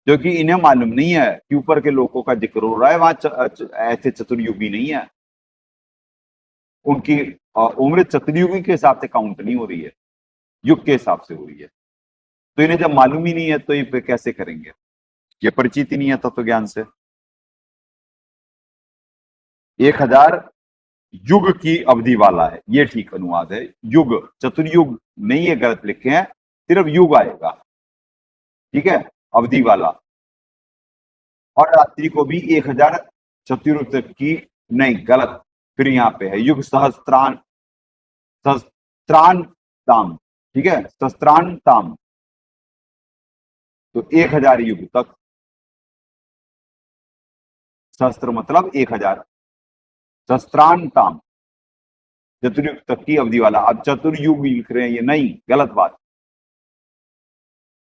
क्योंकि इन्हें मालूम नहीं है कि ऊपर के लोगों का जिक्र हो रहा है, वहां ऐसे चतुर्युगी नहीं है। उनकी उम्र चतुर्युगी के हिसाब से काउंट नहीं हो रही है, युग के हिसाब से हो रही है। तो इन्हें जब मालूम ही नहीं है तो ये कैसे करेंगे? ये परिचित ही नहीं है तत्व ज्ञान से। 1000 युग की अवधि वाला है, ये ठीक अनुवाद है। युग, चतुर्युग नहीं है, गलत लिखे हैं, सिर्फ युग आएगा, ठीक है, अवधि वाला। और रात्रि को भी 1000 चतुर्युग तक की नहीं, गलत। फिर यहां पे है युग सहस्त्रान, सहस्त्रान ताम, ठीक है, सहस्त्रान ताम, तो 1000 युग तक। सहस्त्र मतलब 1000, सहस्त्रांताम, चतुर्युग तक की अवधि वाला। अब चतुर्युग लिख रहे हैं, ये नहीं, गलत बात।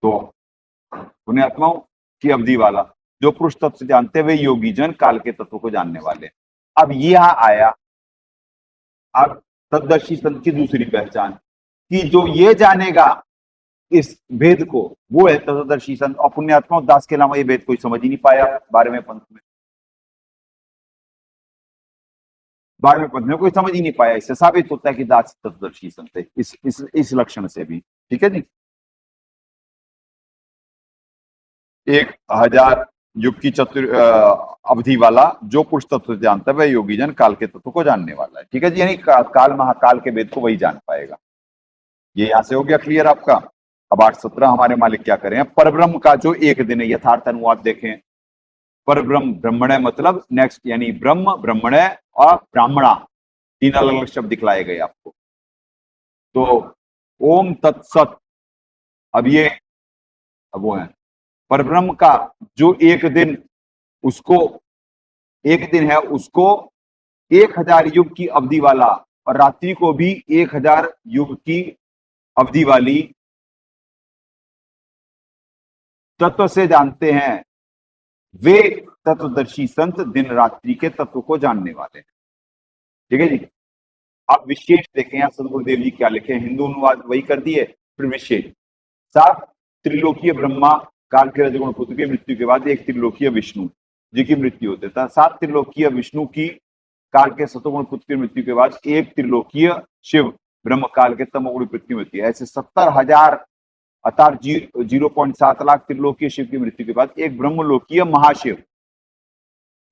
तो पुण्यात्माओं की अवधि वाला, जो पुरुष तत्व से जानते हुए योगी जन काल के तत्व को जानने वाले। अब यहां आया अब तत्दर्शी संत की दूसरी पहचान, कि जो ये जानेगा इस भेद को, वो है तत्दर्शी संत। और पुण्यात्मा दास के अलावा ये भेद कोई समझ ही नहीं पाया 12वें पंथ में। 12वें पंथ में कोई समझ ही नहीं पाया। इससे साबित होता है कि दास तत्दर्शी संत है, इस लक्षण से भी, ठीक है जी। 1000 युग की अवधि वाला जो पुरुष तत्व जानता है वह योगी जन काल के तत्व को जानने वाला है, ठीक है जी। यानी काल महाकाल के वेद को वही जान पाएगा। ये यहां से हो गया क्लियर आपका। अब 8:17 हमारे मालिक क्या करें? परब्रह्म का जो एक दिन है, यथार्थ अनुवाद देखें। परब्रह्म, ब्रह्मण्य मतलब नेक्स्ट, यानी ब्रह्म, ब्रह्मण्य और ब्राह्मणा, 3 अलग अलग शब्द दिखलाए गए आपको। तो ओम तत्सत, अब ये वो है परब्रह्म का जो एक दिन, उसको एक दिन है, उसको 1000 युग की अवधि वाला, और रात्रि को भी 1000 युग की अवधि वाली तत्व से जानते हैं वे तत्वदर्शी संत, दिन रात्रि के तत्व को जानने वाले हैं, ठीक है जी। आप विशेष देखें यहां सदगुरुदेव जी क्या लिखे, हिंदू अनुवाद वही कर दिए, फिर विशेष। 7 त्रिलोकीय ब्रह्मा काल के रजगुण पुत्र की मृत्यु के बाद एक त्रिलोकीय विष्णु जी की मृत्यु होती था। 7 त्रिलोकीय विष्णु की काल के सतोगुण पुत्र की मृत्यु के बाद एक त्रिलोकीय शिव ब्रह्म काल के तमोगुण पुत्र की मृत्यु। ऐसे 70,000 अर्थात 0.7 लाख त्रिलोकीय शिव की मृत्यु के बाद एक ब्रह्मलोकीय महाशिव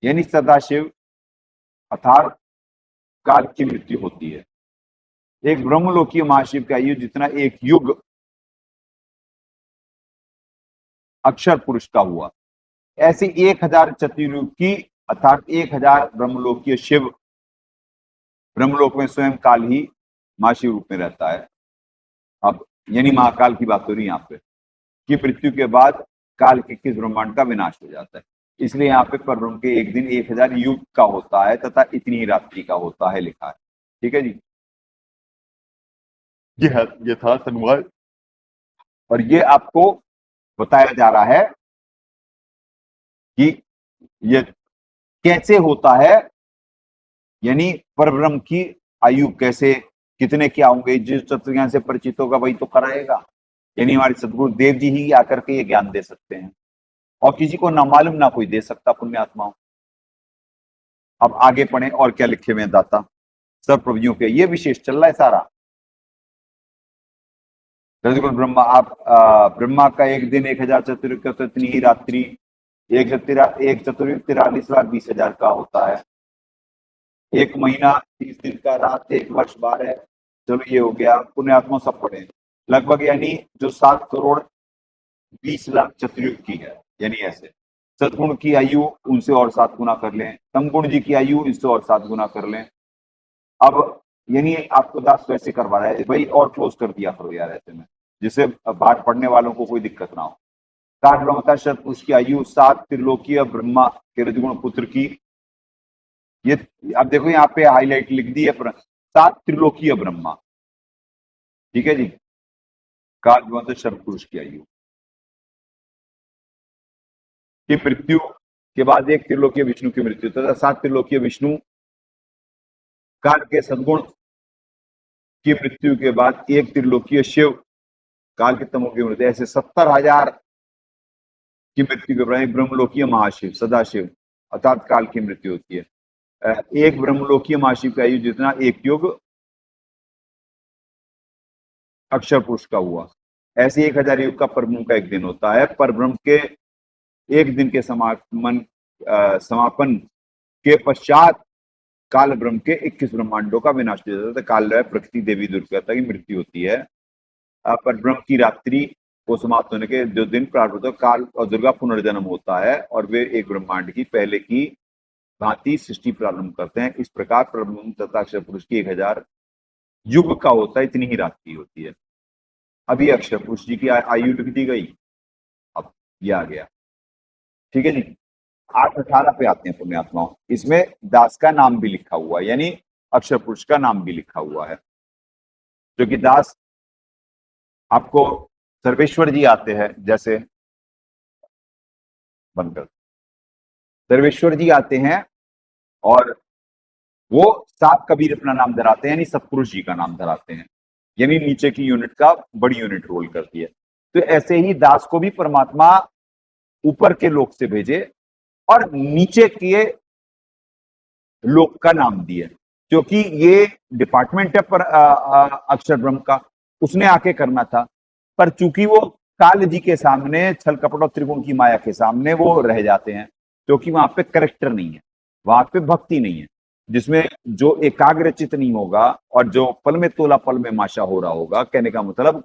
यानी सदाशिव अर्थात काल की मृत्यु होती है। एक ब्रह्मलोकीय महाशिव का आयु जितना एक युग अक्षर पुरुष का हुआ, ऐसे 1000 चतुर्युग की अर्थात 1000 ब्रह्मलोकीय शिव, ब्रह्मलोक में स्वयं काल ही महाशिव रूप में रहता है। अब यानी महाकाल की बात हो रही है यहाँ पे, कि मृत्यु के बाद काल के किस ब्रह्मांड का विनाश हो जाता है। इसलिए यहाँ पे परब्रह्म के एक दिन 1000 युग का होता है तथा इतनी ही रात्रि का होता है, लिखा है। ठीक है जी, ये था अनुवाद, और ये आपको बताया जा रहा है कि ये कैसे होता है, यानी परब्रह्म की आयु कैसे, कितने क्या होंगे। जिस तत्वज्ञान से परिचित होगा वही तो कराएगा, यानी हमारे सदगुरु देव जी ही आकर के ये ज्ञान दे सकते हैं, और किसी को ना मालूम ना कोई दे सकता, पुण्यात्माओं। अब आगे पढ़े और क्या लिखे हुए हैं दाता सब प्रभुओं के, ये विशेष चल रहा है सारा। रजगुण ब्रह्मा, आप ब्रह्मा का एक दिन 1000 चतुर्युग का, तो इतनी ही रात्रि एक चतुर्युग 43,20,000 का होता है। एक महीना 30 दिन का, रात 1 वर्ष 12। चलो ये हो गया, पुण्यात्मा सब पढ़े लगभग, यानी जो 7 करोड़ 20 लाख चतुर्युग की है, यानी ऐसे। सदगुण की आयु उनसे और 7 गुना कर लें, तमगुण जी की आयु इससे और 7 गुना कर लें। अब यानी आपको दास वैसे करवा रहा है भाई, और क्लोज कर दिया करो यार ऐसे में, जिससे बाहर पढ़ने वालों को कोई दिक्कत ना हो। काट ब्रह्मता शत उसकी आयु 7 त्रिलोकीय ब्रह्मा के रजगुण पुत्र की, ये आप देखो यहाँ पे हाईलाइट लिख दी है, 7 त्रिलोकीय ब्रह्मा। ठीक है जी, काट ब्रह्मता शत पुरुष की आयु की मृत्यु के बाद एक त्रिलोकीय विष्णु की मृत्यु, तथा 7 त्रिलोकीय विष्णु काल के सदगुण की मृत्यु के बाद एक त्रिलोकीय शिव काल के तमो की मृत्यु, ऐसे 70,000 की मृत्यु के बाद एक ब्रह्मलोकीय महाशिव सदाशिव अर्थात काल की मृत्यु होती है। एक ब्रह्मलोकीय महाशिव का आयु जितना एक युग अक्षर पुरुष का हुआ, ऐसे 1000 युग का परब्रह्म का एक दिन होता है। परब्रह्म के एक दिन के समापन के पश्चात काल ब्रह्म के 21 ब्रह्मांडों का विनाश हो जाता है। काल प्रकृति देवी दुर्गा की मृत्यु होती है। पर ब्रह्म की रात्रि को समाप्त होने के 2 दिन प्रारब्ध काल और दुर्गा पुनर्जन्म होता है, और वे एक ब्रह्मांड की पहले की भांति सृष्टि प्रारंभ करते हैं। इस प्रकार परब्रह्म तथा अक्षर पुरुष की 1000 युग का होता है, इतनी ही रात्रि होती है। अभी अक्षर पुरुष जी की आयु लिख दी गई, अब ये आ गया। ठीक है जी, 8:18 पे आते हैं पुण्यात्माओं। इसमें दास का नाम भी लिखा हुआ है, यानी अक्षर पुरुष का नाम भी लिखा हुआ है, जो कि दास आपको सर्वेश्वर जी आते हैं, जैसे बनकर सर्वेश्वर जी आते हैं और वो 7 कबीर अपना नाम धराते हैं, यानी सतपुरुष जी का नाम धराते हैं, यानी नीचे की यूनिट का बड़ी यूनिट रोल करती है। तो ऐसे ही दास को भी परमात्मा ऊपर के लोक से भेजे और नीचे के लोक का नाम दिए, क्योंकि ये डिपार्टमेंट है पर अक्षर ब्रह्म का, उसने आके करना था। पर चूंकि वो काल जी के सामने, छल कपट और त्रिगुण की माया के सामने वो रह जाते हैं, क्योंकि वहां पे करेक्टर नहीं है, वहां पे भक्ति नहीं है, जिसमें जो एकाग्रचित नहीं होगा और जो पल में तोला पल में माशा हो रहा होगा। कहने का मतलब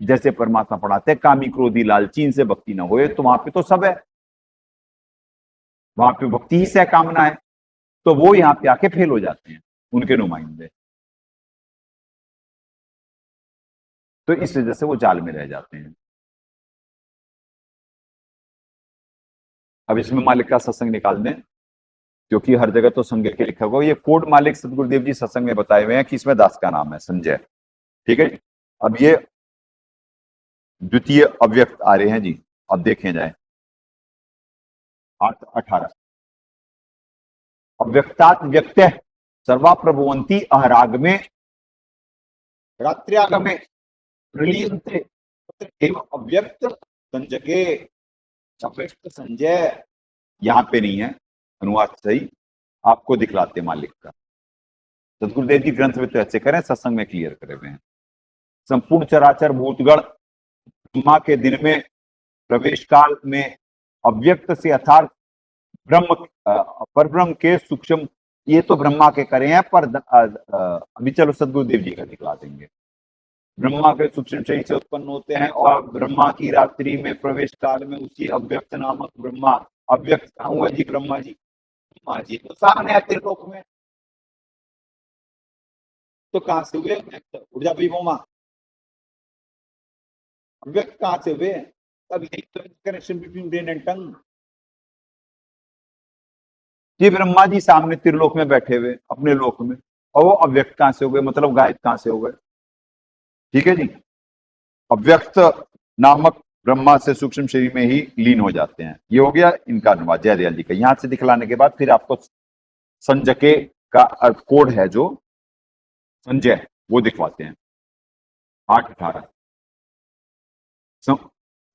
जैसे परमात्मा पढ़ाते हैं, कामी क्रोधी लालची इनसे भक्ति ना होए, तो वहां पे तो सब है, वहां पे भक्ति ही सहकामना है। तो वो यहाँ पे आके फेल हो जाते हैं, उनके नुमाइंदे। तो इस वजह से वो जाल में रह जाते हैं। अब इसमें मालिक का सत्संग निकाल दें, क्योंकि हर जगह तो संज्ञा के लिखा हुआ। ये कोड मालिक सतगुरुदेव जी सत्संग में बताए हुए हैं कि इसमें दास का नाम है संजय। ठीक है, अब ये द्वितीय अव्यक्त आ रहे हैं जी, अब देखें जाए 8:18। अव्यक्तात् व्यक्त्य सर्वा प्रभुवंती अहराग में रात्र्यागमे प्रलीयन्ते एवं अव्यक्त संजके। अव्यक्त संजय यहां पे नहीं है, अनुवाद सही आपको दिखलाते मालिक का। सतगुरुदेव जी ग्रंथ में तो ऐसे करें, सत्संग में क्लियर करे हुए हैं। संपूर्ण चराचर भूतगण ब्रह्मा के दिन में प्रवेश काल में अव्यक्त से अर्थात ब्रह्म परब्रह्म के सूक्ष्म, ये तो ब्रह्मा के करे हैं, पर अभी चलो सदगुरुदेव जी का दिखला देंगे। ब्रह्मा के सूक्ष्म शरीर से उत्पन्न होते हैं और ब्रह्मा की रात्रि में प्रवेश काल में उसी अव्यक्त नामक ब्रह्मा, अव्यक्त कहाँ हुआ जी? ब्रह्मा जी तो सामने है त्रिलोक में, तो कहां से हुए? ऊर्जा विभोमा अव्यक्त कहां से हुए? तब यही तो कनेक्शन बिटवीन ब्रेन एंड टंग। ये ब्रह्मा जी सामने त्रिलोक में बैठे हुए अपने लोक में, और वो अव्यक्त कहां से हो गए? मतलब गायब कहां से हो गए? ठीक है जी, अव्यक्त नामक ब्रह्मा से सूक्ष्म शरीर में ही लीन हो जाते हैं। ये हो गया इनका अनुवाद जयदयाल जी का। यहां से दिखलाने के बाद फिर आपको संजके का कोड है जो संजय, वो दिखवाते हैं 8-18।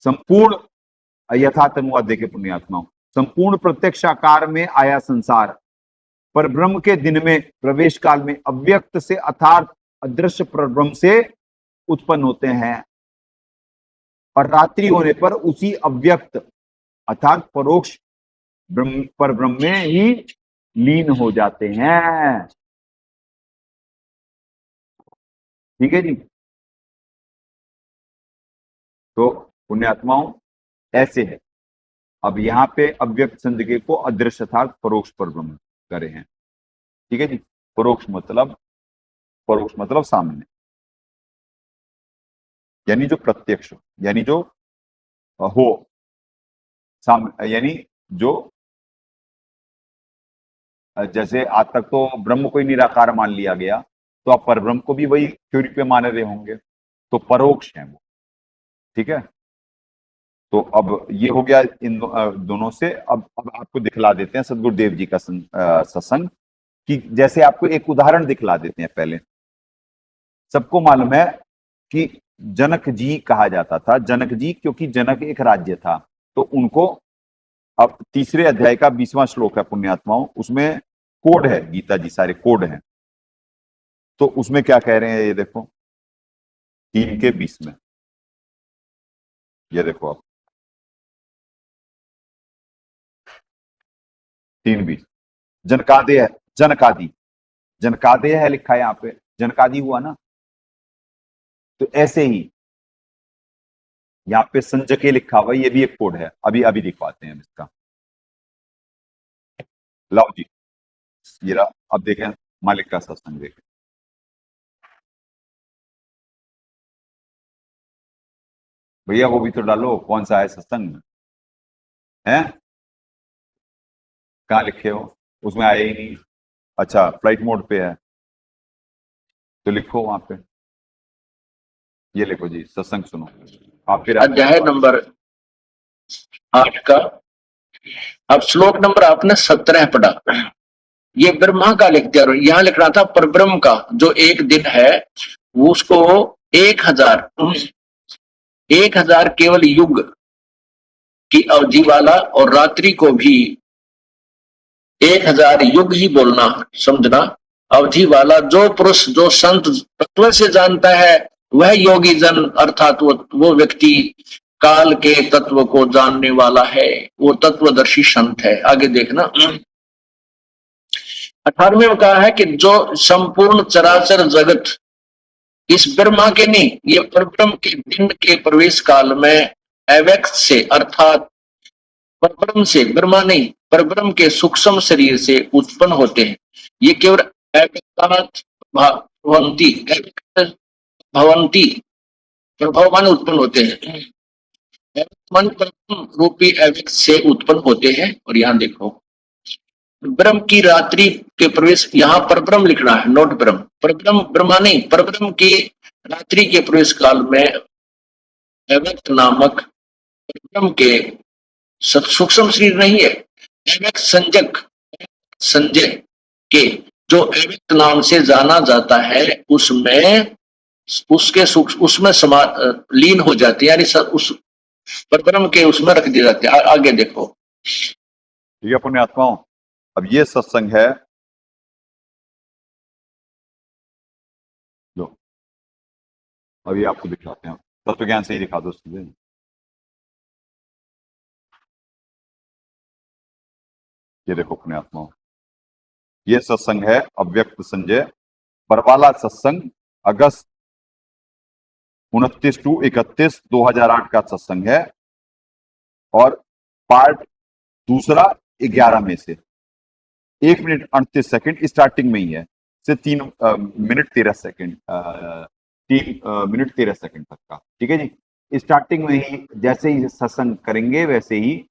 संपूर्ण यथार्थ अनुवाद देखे पुण्यात्माओं। संपूर्ण प्रत्यक्षाकार में आया संसार पर ब्रह्म के दिन में प्रवेश काल में अव्यक्त से अर्थात अदृश्य परब्रह्म से उत्पन्न होते हैं और रात्रि होने पर उसी अव्यक्त अर्थात परोक्ष पर ब्रह्म में ही लीन हो जाते हैं। ठीक है जी। तो पुण्यात्माओं ऐसे है। अब यहां पे अव्यक्त संजके को अदृश्य अर्थात परोक्ष पर ब्रह्म करे हैं। ठीक है जी। परोक्ष मतलब सामने, यानी जो प्रत्यक्ष, यानी जो हो सामने, यानी जो जैसे आज तक तो ब्रह्म को ही निराकार मान लिया गया, तो आप परब्रह्म को भी वही थ्योरी पे मान रहे होंगे, तो परोक्ष है वो। ठीक है। तो अब ये हो गया इन दोनों से। अब आपको दिखला देते हैं सदगुरुदेव जी का सत्संग, कि जैसे आपको एक उदाहरण दिखला देते हैं। पहले सबको मालूम है कि जनक जी कहा जाता था, जनक जी, क्योंकि जनक एक राज्य था, तो उनको अब तीसरे अध्याय का 20वां श्लोक है पुण्यात्माओं, उसमें कोड है, गीता जी सारे कोड हैं। तो उसमें क्या कह रहे हैं ये देखो, 3:20 में ये देखो आप, 3:20 जनकादेय, जनकादेय है लिखा है यहाँ पे, जनकादि हुआ ना। तो ऐसे ही यहाँ पे संजके लिखा हुआ, ये भी एक कोड है। अभी दिखवाते हैं इसका। लाओ जी, ये रहा। अब देखें मालिक का सत्संग देखें। भैया वो भी तो डालो, कौन सा है सत्संग में है? कहाँ लिखे हो? उसमें आया ही नहीं। अच्छा, फ्लाइट मोड पे है तो लिखो वहां पे। ये लिखो जी, सत्संग सुनो आप। फिर अध्याय नंबर 8 का अब श्लोक नंबर आपने 17 पढ़ा। ये ब्रह्मा का लिख दिया, यहां लिख रहा था परब्रह्म का जो एक दिन है वो उसको 1000 केवल युग की अवधि वाला, और रात्रि को भी 1000 युग ही बोलना, समझना। अवधि वाला जो पुरुष, जो संत तत्व से जानता है वह योगी जन, अर्थात वो व्यक्ति काल के तत्व को जानने वाला है, वो तत्वदर्शी संत है। आगे देखना 18वें में कहा है कि जो संपूर्ण चराचर जगत इस ब्रह्मा के नहीं, ये परब्रह्म के दिन के प्रवेश काल में अव्यक्त से अर्थात परब्रह्म से, ब्रह्मा नहीं परब्रह्म के सूक्ष्म शरीर से उत्पन्न होते हैं। ये केवल भवंती प्रभावान उत्पन्न होते हैं, मन परब्रह्म रूपी अव्यक्त से उत्पन्न होते हैं। और यहाँ देखो ब्रह्म की रात्रि के प्रवेश, यहाँ परब्रह्म लिखना है, नोट ब्रह्म, परब्रह्म ब्रह्मा नहीं, परब्रह्म की रात्रि के प्रवेश काल में अव्यक्त नामक परब्रह्म के सूक्ष्म शरीर नहीं है, अव्यक्त संजय के जो अव्यक्त नाम से जाना जाता है उसमें उसमें लीन हो जाते हैं, यानी उस परब्रह्म के उसमें रख दिए जाते हैं। आगे देखो। ठीक है पुण्यात्माओं, अब ये सत्संग है जो अभी आपको दिखाते हैं। तत्व ज्ञान से ही दिखा दो सीधे। ये देखो पुण्यात्माओं, ये सत्संग है अव्यक्त संजय, बरवाला सत्संग, अगस्त 29 टू 31 2008 का सत्संग है, और पार्ट दूसरा 11 में से 1 मिनट 38 सेकंड स्टार्टिंग में ही है, से 3 मिनट 13 सेकंड, 3 मिनट 13 सेकंड तक का। ठीक है जी, स्टार्टिंग में ही जैसे ही सत्संग करेंगे वैसे ही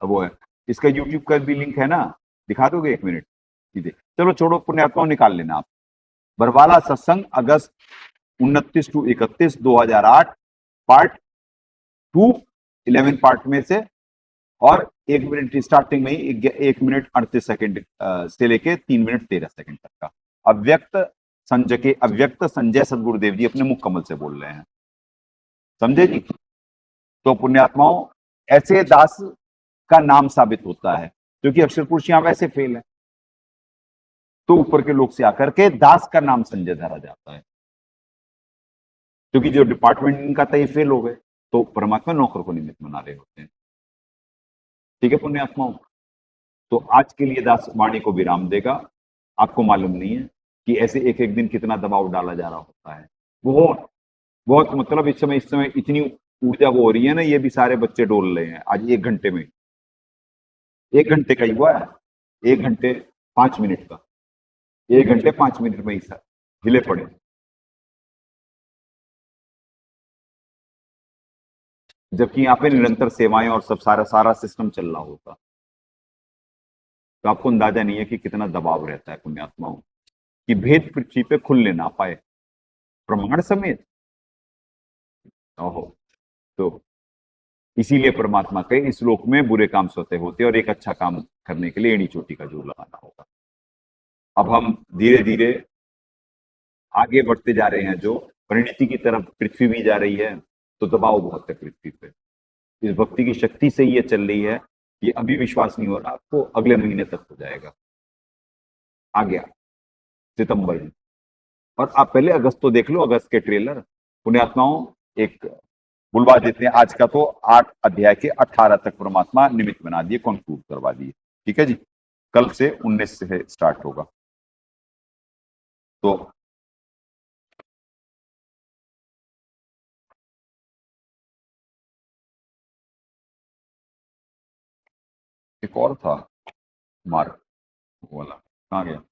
वो है। इसका यूट्यूब का भी लिंक है ना, दिखा दोगे 1 मिनट सीधे? चलो छोड़ो, पुण्यात्माओं निकाल लेना आप। बरवाला सत्संग अगस्त 29 टू 31 2008, पार्ट 2 11 पार्ट में से, और 1 मिनट स्टार्टिंग में ही 1 मिनट 38 सेकंड से लेके 3 मिनट 13 सेकंड तक का। अव्यक्त संजय सदगुरुदेव जी अपने मुख कमल से बोल रहे हैं, समझे जी? तो पुण्यात्माओं, ऐसे दास का नाम साबित होता है, क्योंकि अक्षर पुरुष यहां वैसे फेल है, तो ऊपर के लोग से आकर के दास का नाम संजय धरा जाता है, क्योंकि जो डिपार्टमेंट इनका था ये फेल हो गए, तो परमात्मा नौकर को निमित्त बना रहे होते हैं। ठीक है पुण्यात्माओं, तो आज के लिए दास वाणी को विराम देगा। आपको मालूम नहीं है कि ऐसे एक एक दिन कितना दबाव डाला जा रहा होता है। बहुत बहुत मतलब इस समय इतनी ऊर्जा वो हो रही है ना, ये भी सारे बच्चे डोल रहे हैं। आज 1 घंटे में, 1 घंटे का ही हुआ है, 1 घंटे 5 मिनट का, 1 घंटे 5 मिनट में ही सर हिले पड़े। जबकि यहाँ पे निरंतर सेवाएं और सब सारा सिस्टम चल रहा होता, तो आपको अंदाजा नहीं है कि कितना दबाव रहता है पुण्यात्माओं, कि भेद पृथ्वी पे खुलने ना पाए प्रमाण समेत। ओहो, तो इसीलिए परमात्मा के इस लोक में बुरे काम स्वतः होते, और एक अच्छा काम करने के लिए एड़ी चोटी का जोर लगाना होगा। अब हम धीरे धीरे आगे बढ़ते जा रहे हैं, जो परिणति की तरफ पृथ्वी भी जा रही है, तो दबाव बहुत है पृथ्वी पे। इस भक्ति की शक्ति से ही ये चल रही है, ये अभी विश्वास नहीं हो रहा आपको, अगले महीने तक हो जाएगा, आ गया सितंबर में। और आप पहले अगस्त तो देख लो, अगस्त के ट्रेलर। पुण्यात्माओं, एक बुलवा देते हैं आज का, तो 8 अध्याय के 18 तक परमात्मा निमित्त बना दिए, कंक्लूड करवा दिए। ठीक है जी, कल से 19 से स्टार्ट होगा। तो एक और था मार्क वाला, कहाँ गया?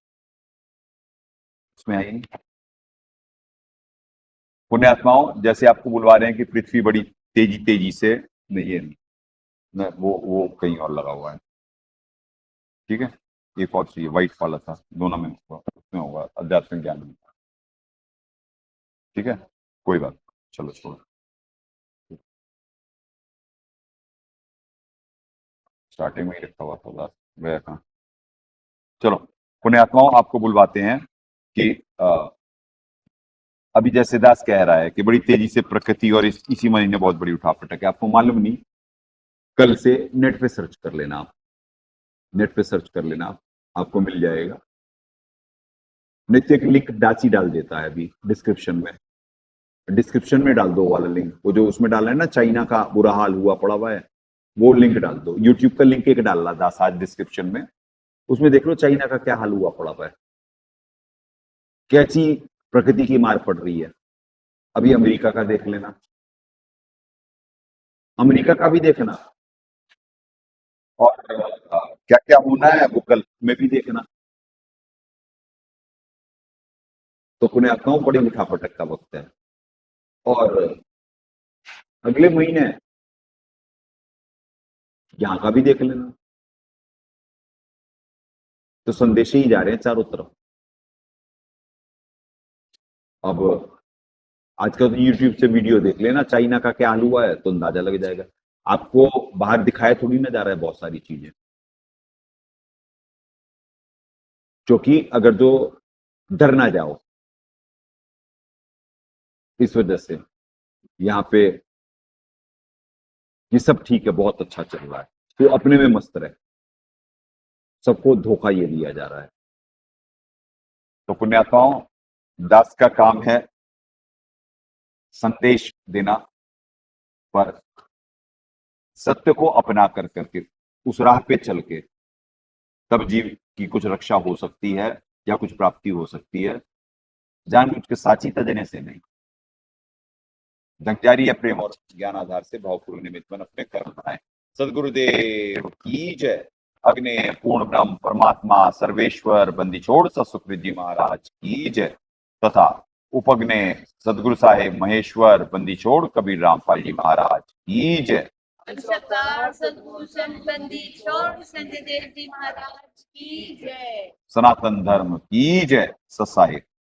उसमें आई नहीं। पुण्यात्माओं, जैसे आपको बुलवा रहे हैं कि पृथ्वी बड़ी तेजी से, नहीं ये नहीं, वो कहीं और लगा हुआ है। ठीक है, एक और चाहिए, व्हाइट वाला था, दोनों में उसमें होगा आध्यात्मिक ज्ञान में। ठीक है, कोई बात, चलो छोड़ो, स्टार्टिंग में ही रखा हुआ था, गया कहाँ? चलो पुण्यात्माओं, आपको बुलवाते हैं कि अभी जैसे दास कह रहा है कि बड़ी तेजी से प्रकृति, और इसी महीने बहुत बड़ी उठापटक है। आपको मालूम नहीं, कल से नेट पे सर्च कर लेना, आप नेट पे सर्च कर लेना, आपको मिल जाएगा। नित्य की लिंक दासी डाल देता है अभी डिस्क्रिप्शन में डाल दो वाला लिंक, वो जो उसमें डाला है ना, चाइना का बुरा हाल हुआ पड़ा हुआ है, वो लिंक डाल दो। यूट्यूब का लिंक एक डाल रहा दास आज डिस्क्रिप्शन में, उसमें देख लो चाइना का क्या हाल हुआ पड़ा हुआ है, कैसी प्रकृति की मार पड़ रही है। अभी अमेरिका का देख लेना, अमेरिका का भी देखना, और क्या क्या होना है वो कल में भी देखना। तो पुण्यात्माओं, बड़ी उठापटक का वक्त है, और अगले महीने यहां का भी देख लेना। तो संदेश ही जा रहे हैं चारों तरफ। अब आजकल तो यूट्यूब से वीडियो देख लेना, चाइना का क्या हाल हुआ है, तो अंदाजा लग जाएगा। आपको बाहर दिखाया थोड़ी ना जा रहा है बहुत सारी चीजें, क्योंकि अगर जो डर ना जाओ, इस वजह से यहाँ पे ये सब ठीक है, बहुत अच्छा चल रहा है, तो अपने में मस्त रहे, सबको धोखा ये दिया जा रहा है। तो पुण्यात्माओं, दास का काम है संदेश देना, पर सत्य को अपना कर करके उस राह पे चल के तब जीव की कुछ रक्षा हो सकती है या कुछ प्राप्ति हो सकती है, जानबूझ के साची तजने से नहीं। जंगजारी या प्रेम और ज्ञान आधार से भावपूर्ण निमित्त बन अपने कर्म बनाए। सदगुरुदेव की जय। अग्नि पूर्ण ब्रह्म परमात्मा सर्वेश्वर बंदी छोड़ सतसुखदेव जी महाराज की जय तथा उपग्ने सदगुरु साहेब महेश्वर बंदी छोड़ कबीर रामपाल जी महाराज की जय। सरकार सदगुरु संत बंदी छोड़ संजय देव जी महाराज की जय। सनातन धर्म की जय। सत साहिब।